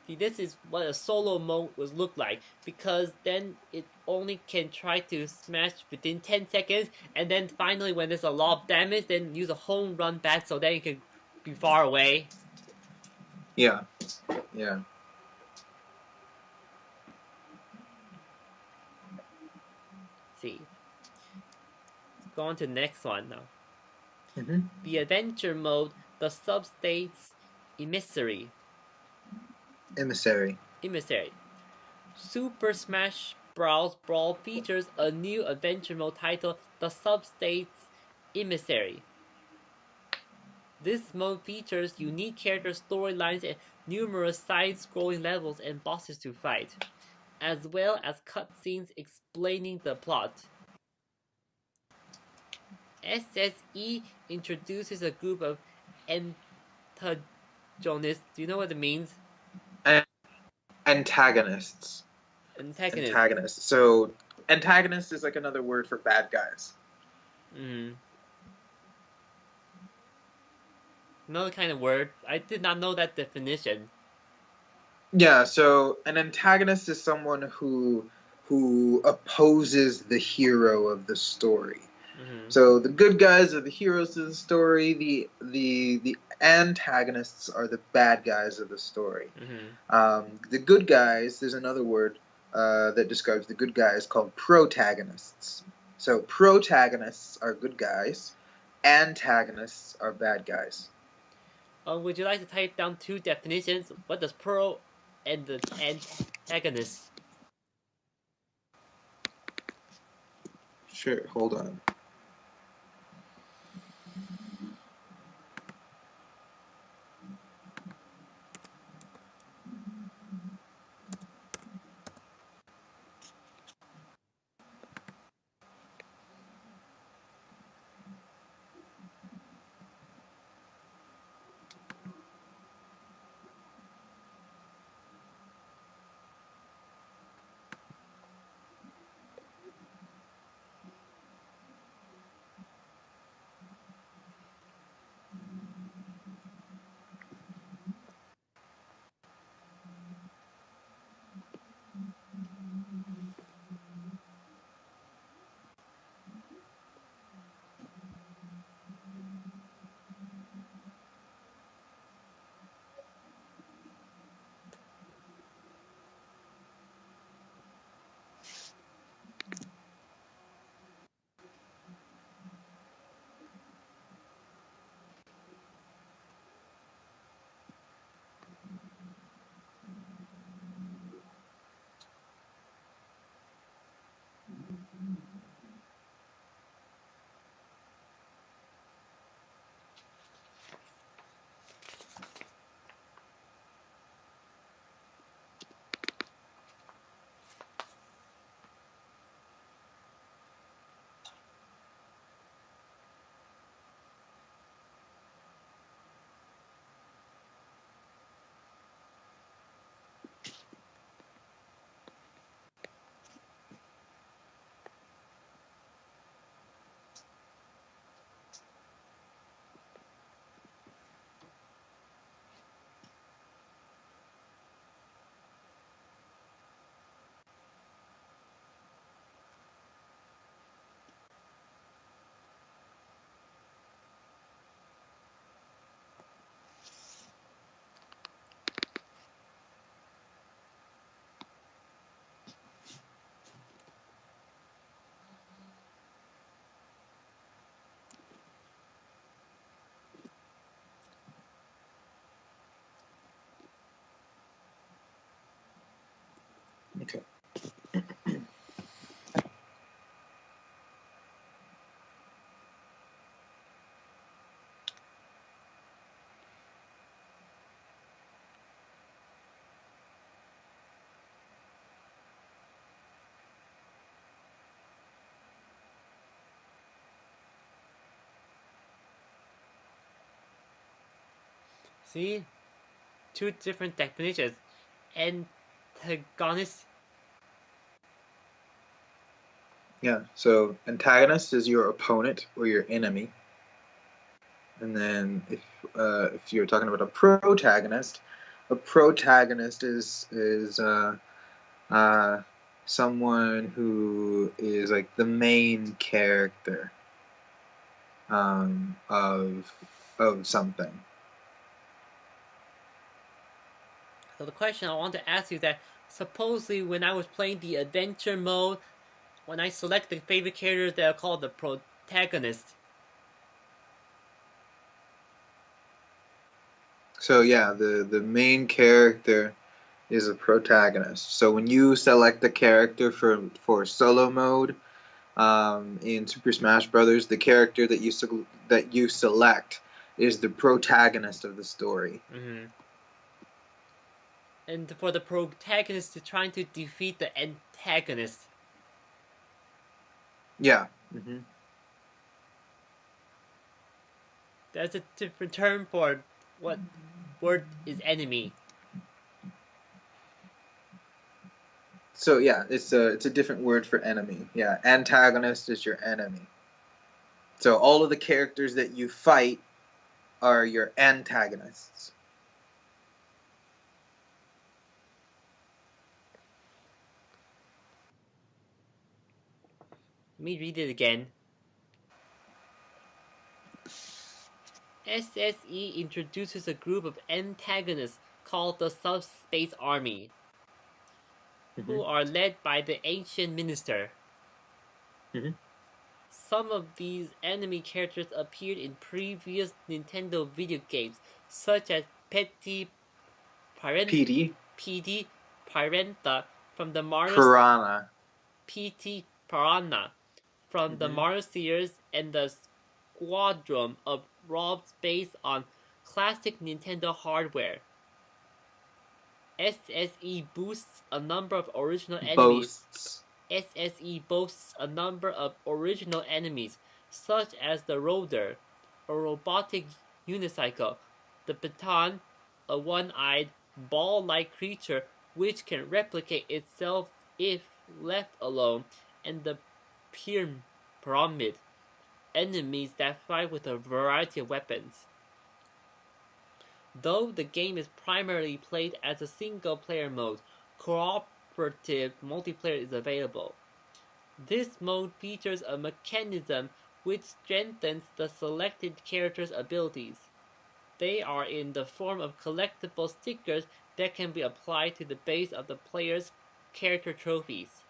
See, this is what a solo mode would look like, because then it only can try to smash within 10 seconds, and then finally when there's a lot of damage, then use a home run bat so then you can be far away. Yeah. See. Let's go on to the next one now. The adventure mode, the substate's emissary. Super Smash Bros. Brawl features a new adventure mode titled The Substate's Emissary. This mode features unique character storylines and numerous side-scrolling levels and bosses to fight, as well as cutscenes explaining the plot. SSE introduces a group of antagonists. Do you know what it means? Antagonists. So, antagonist is like another word for bad guys. Another kind of word. I did not know that definition. Yeah, so an antagonist is someone who opposes the hero of the story. Mm-hmm. So the good guys are the heroes of the story. The antagonists are the bad guys of the story. Mm-hmm. The good guys. There's another word that describes the good guys called protagonists. So protagonists are good guys. Antagonists are bad guys. Would you like to type down 2 definitions? What does pro and the antagonist? Sure. Hold on. Okay. See? 2 different definitions. Antagonist. Yeah. So antagonist is your opponent or your enemy, and then if you're talking about a protagonist is someone who is like the main character of something. So the question I want to ask you is that supposedly when I was playing the adventure mode, when I select the favorite characters, they are called the protagonist. So yeah, the main character is a protagonist. So when you select a character for solo mode in Super Smash Brothers, the character that you select is the protagonist of the story. Mm-hmm. And for the protagonist to trying to defeat the antagonist. Yeah. Mm-hmm. That's a different term for what word is enemy. So yeah, it's a different word for enemy. Yeah, antagonist is your enemy. So all of the characters that you fight are your antagonists. Let me read it again. SSE introduces a group of antagonists called the Subspace Army, who are led by the Ancient Minister. Mm-hmm. Some of these enemy characters appeared in previous Nintendo video games, such as PD Pirenta from the Mario Piranha. PT Piranha from the Mario series, and the Squadron of Robs based on classic Nintendo hardware. SSE boasts a number of original enemies. SSE boasts a number of original enemies, such as the Roder, a robotic unicycle, the Baton, a one-eyed, ball-like creature which can replicate itself if left alone, and the Pyramid, enemies that fight with a variety of weapons. Though the game is primarily played as a single-player mode, cooperative multiplayer is available. This mode features a mechanism which strengthens the selected character's abilities. They are in the form of collectible stickers that can be applied to the base of the player's character trophies.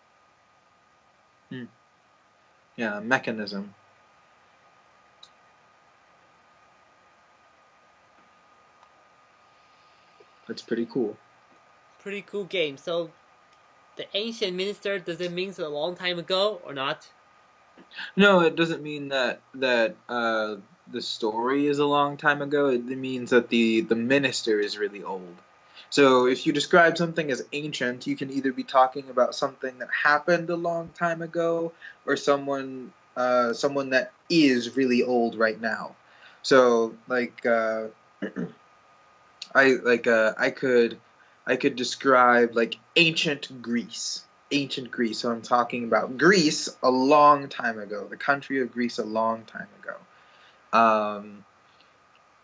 Yeah, mechanism. That's pretty cool. Pretty cool game. So, the Ancient Minister, does it mean it's a long time ago or not? No, it doesn't mean that the story is a long time ago. It means that the minister is really old. So if you describe something as ancient, you can either be talking about something that happened a long time ago, or someone that is really old right now. So like I could describe like ancient Greece. Ancient Greece. So I'm talking about Greece a long time ago, the country of Greece a long time ago.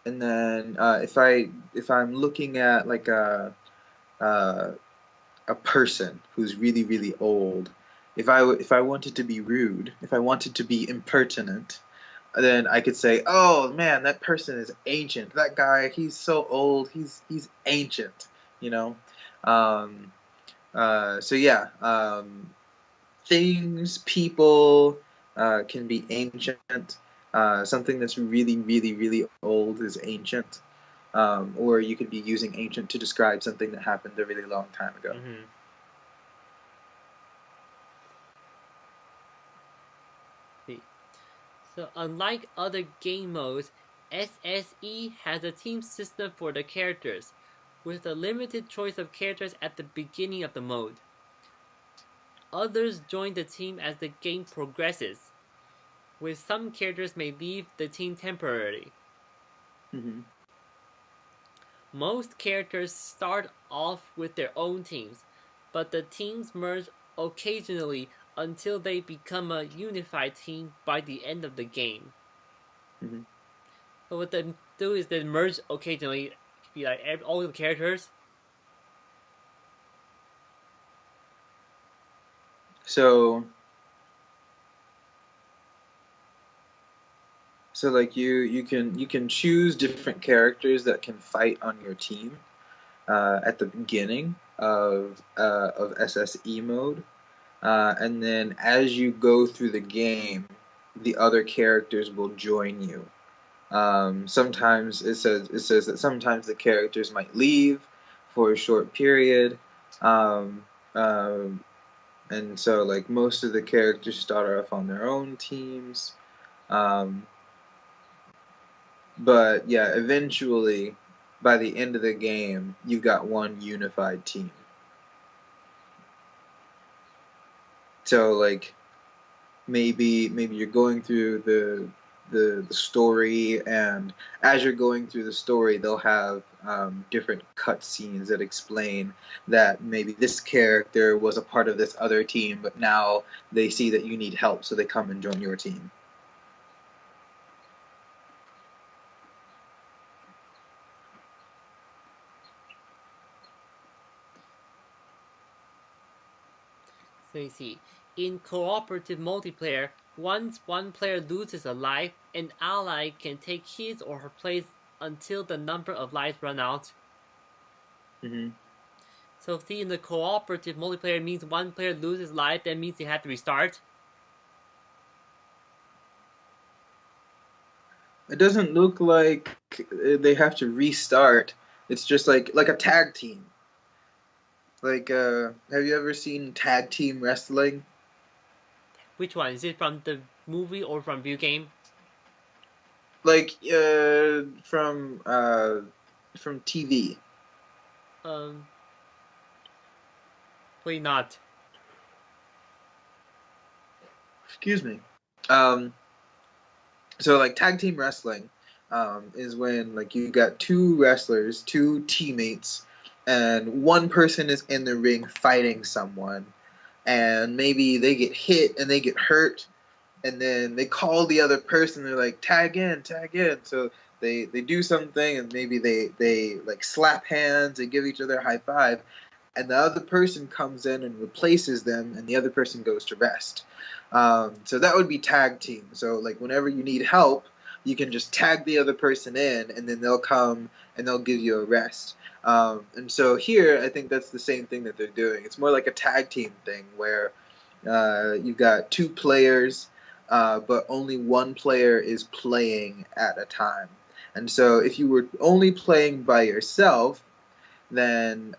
And then if I'm looking at like uh, a person who's really really old, if I wanted to be rude, if I wanted to be impertinent, then I could say, "Oh man, that person is ancient. That guy, he's so old. He's ancient." You know. Um, so yeah, things, people can be ancient. Something that's really, really, really old is ancient. Or you could be using ancient to describe something that happened a really long time ago. Mm-hmm. So, unlike other game modes, SSE has a team system for the characters, with a limited choice of characters at the beginning of the mode. Others join the team as the game progresses, with some characters may leave the team temporarily. Mm-hmm. Most characters start off with their own teams, but the teams merge occasionally until they become a unified team by the end of the game. Mm-hmm. So what they do is they merge occasionally, be like all the characters. So like you can choose different characters that can fight on your team at the beginning of SSE mode. And then as you go through the game, the other characters will join you. Sometimes it says that sometimes the characters might leave for a short period, um, um, and so like most of the characters start off on their own teams. Um, but yeah, eventually, by the end of the game, you've got one unified team. So like maybe you're going through the story, and as you're going through the story, they'll have different cutscenes that explain that maybe this character was a part of this other team, but now they see that you need help, so they come and join your team. Let me see. In cooperative multiplayer, once one player loses a life, an ally can take his or her place until the number of lives run out. Mm-hmm. So see, in the cooperative multiplayer means one player loses life, that means they have to restart. It doesn't look like they have to restart. It's just like a tag team. Like, have you ever seen tag team wrestling? Which one? Is it from the movie or from video game? Like, from TV. Um, Probably not. Excuse me. Um, so like tag team wrestling, is when like you got two wrestlers, two teammates, and one person is in the ring fighting someone, and maybe they get hit and they get hurt, and then they call the other person. They're like, tag in, tag in. So they do something, and maybe they like slap hands, they give each other a high five, and the other person comes in and replaces them, and the other person goes to rest. So that would be tag team. So like whenever you need help, you can just tag the other person in, and then they'll come and they'll give you a rest. And so here, I think that's the same thing that they're doing. It's more like a tag team thing where you've got two players, but only one player is playing at a time. And so if you were only playing by yourself, then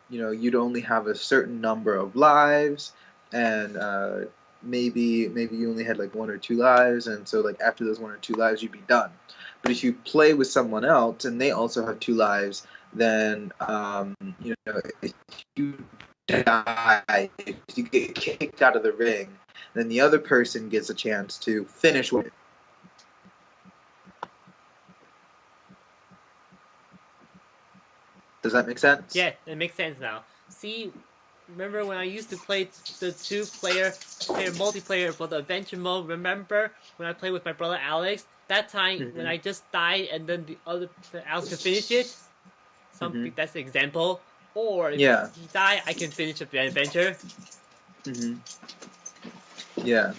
you'd only have a certain number of lives, and maybe you only had like one or two lives, and so like after those one or two lives, you'd be done. But if you play with someone else and they also have two lives, then if you die, if you get kicked out of the ring, then the other person gets a chance to finish with it. Does that make sense? Yeah, it makes sense now. See, remember when I used to play the two-player multiplayer for the adventure mode? Remember when I played with my brother Alex? That time when I just died and then the Alex could finish it. That's the example. Or if he died, I can finish the adventure. Yeah.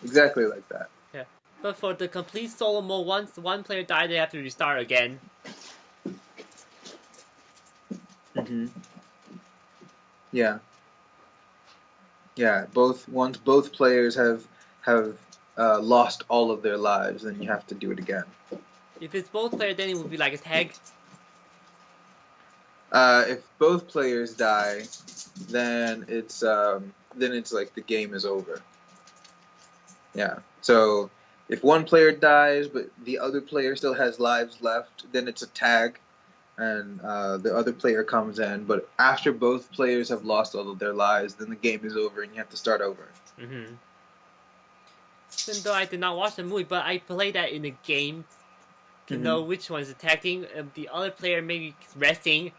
Exactly like that. Yeah. But for the complete solo mode, once one player died, they have to restart again. Yeah. Yeah. Once both players have lost all of their lives, then you have to do it again. If it's both players, then it would be like a tag. If both players die, then it's like the game is over. Yeah. So if one player dies but the other player still has lives left, then it's a tag, and the other player comes in. But after both players have lost all of their lives, then the game is over and you have to start over. Even though I did not watch the movie, but I played that in the game to know which one's attacking, and the other player maybe resting.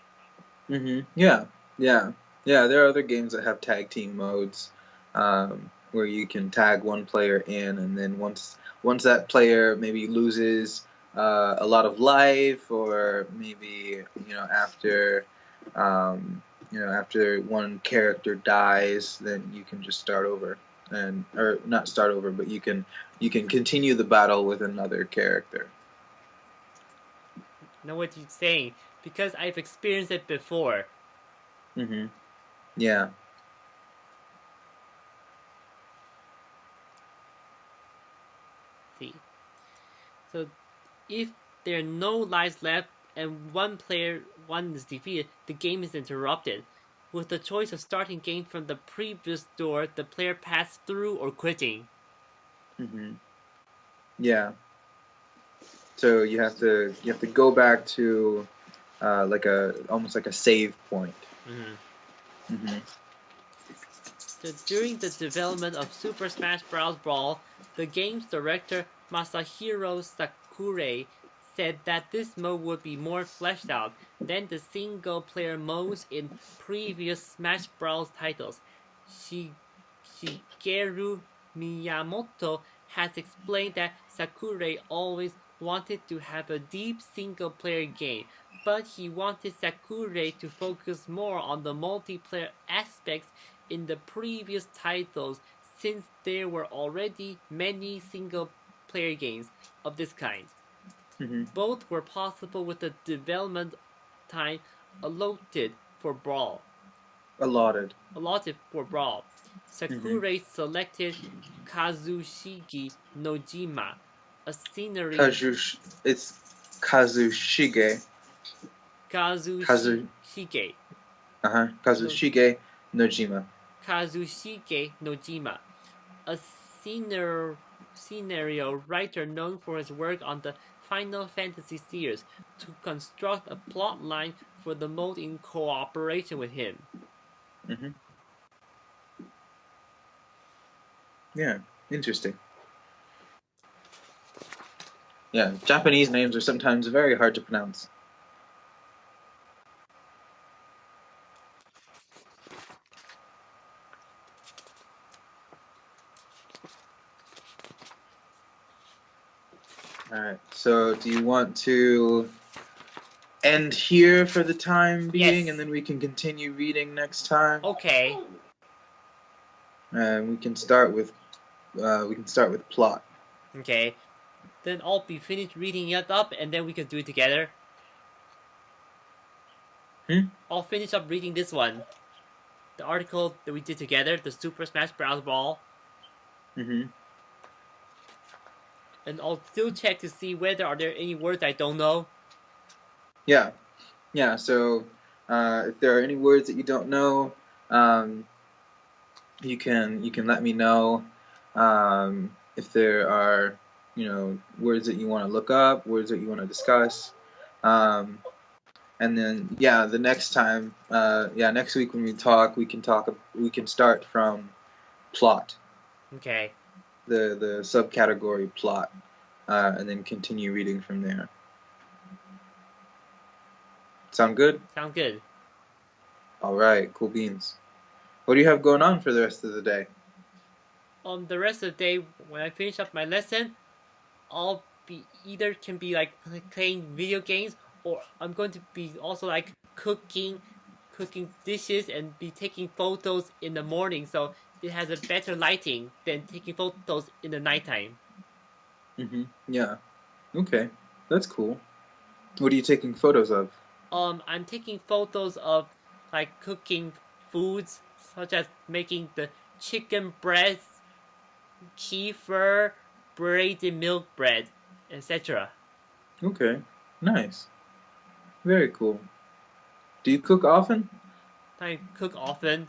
Yeah. There are other games that have tag team modes, where you can tag one player in, and then once that player maybe loses a lot of life, or maybe after one character dies, then you can just start over, or not start over, but you can continue the battle with another character. Know what you're saying, because I've experienced it before. Yeah. See, so if there are no lives left and one is defeated, the game is interrupted. With the choice of starting game from the previous door, the player passed through, or quitting. Yeah. So you have to go back to almost like a save point. So during the development of Super Smash Bros. Brawl, the game's director Masahiro Sakurai said that this mode would be more fleshed out than the single-player modes in previous Smash Bros. Titles. Shigeru Miyamoto has explained that Sakurai always wanted to have a deep single-player game, but he wanted Sakurai to focus more on the multiplayer aspects in the previous titles since there were already many single-player games of this kind. Both were possible with the development time allotted for Brawl. Allotted For Brawl. Sakurai selected Kazushige Nojima, a scenery. It's Kazushige. Kazushige. Kazushige Nojima. Kazushige Nojima, a scenario writer known for his work on the Final Fantasy series, to construct a plotline for the mode in cooperation with him. Yeah, interesting. Yeah, Japanese names are sometimes very hard to pronounce. Alright, so do you want to end here for the time being, Yes. and then we can continue reading next time? Okay. And we can start with plot. Okay. Then I'll be finished reading it up, and then we can do it together. I'll finish up reading this one. The article that we did together, the Super Smash Bros. Brawl. And I'll still check to see whether are there any words I don't know. Yeah. So if there are any words that you don't know, you can let me know. If there are words that you want to look up, words that you want to discuss, and then the next time, next week when we talk, we can start from plot. Okay. The subcategory plot, and then continue reading from there. Sound good? Sound good. All right, cool beans. What do you have going on for the rest of the day? The rest of the day, when I finish up my lesson, I'll be playing video games, or I'm going to be also cooking dishes and be taking photos in the morning, so it has a better lighting than taking photos in the nighttime. Yeah. Okay, that's cool. What are you taking photos of? I'm taking photos of cooking foods, such as making the chicken breast, kefir, braided milk bread, etc. Okay, nice. Very cool. Do you cook often? I cook often.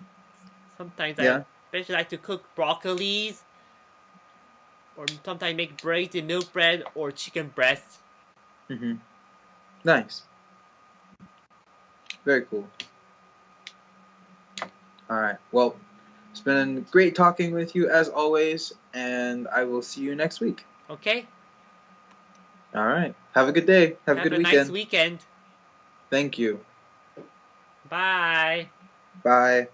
Sometimes Yeah. I especially like to cook broccolis, or sometimes make braided milk bread or chicken breast. Nice. Very cool. All right. Well, it's been great talking with you as always, and I will see you next week. Okay. All right. Have a good day. Have a good weekend. Nice weekend. Thank you. Bye. Bye.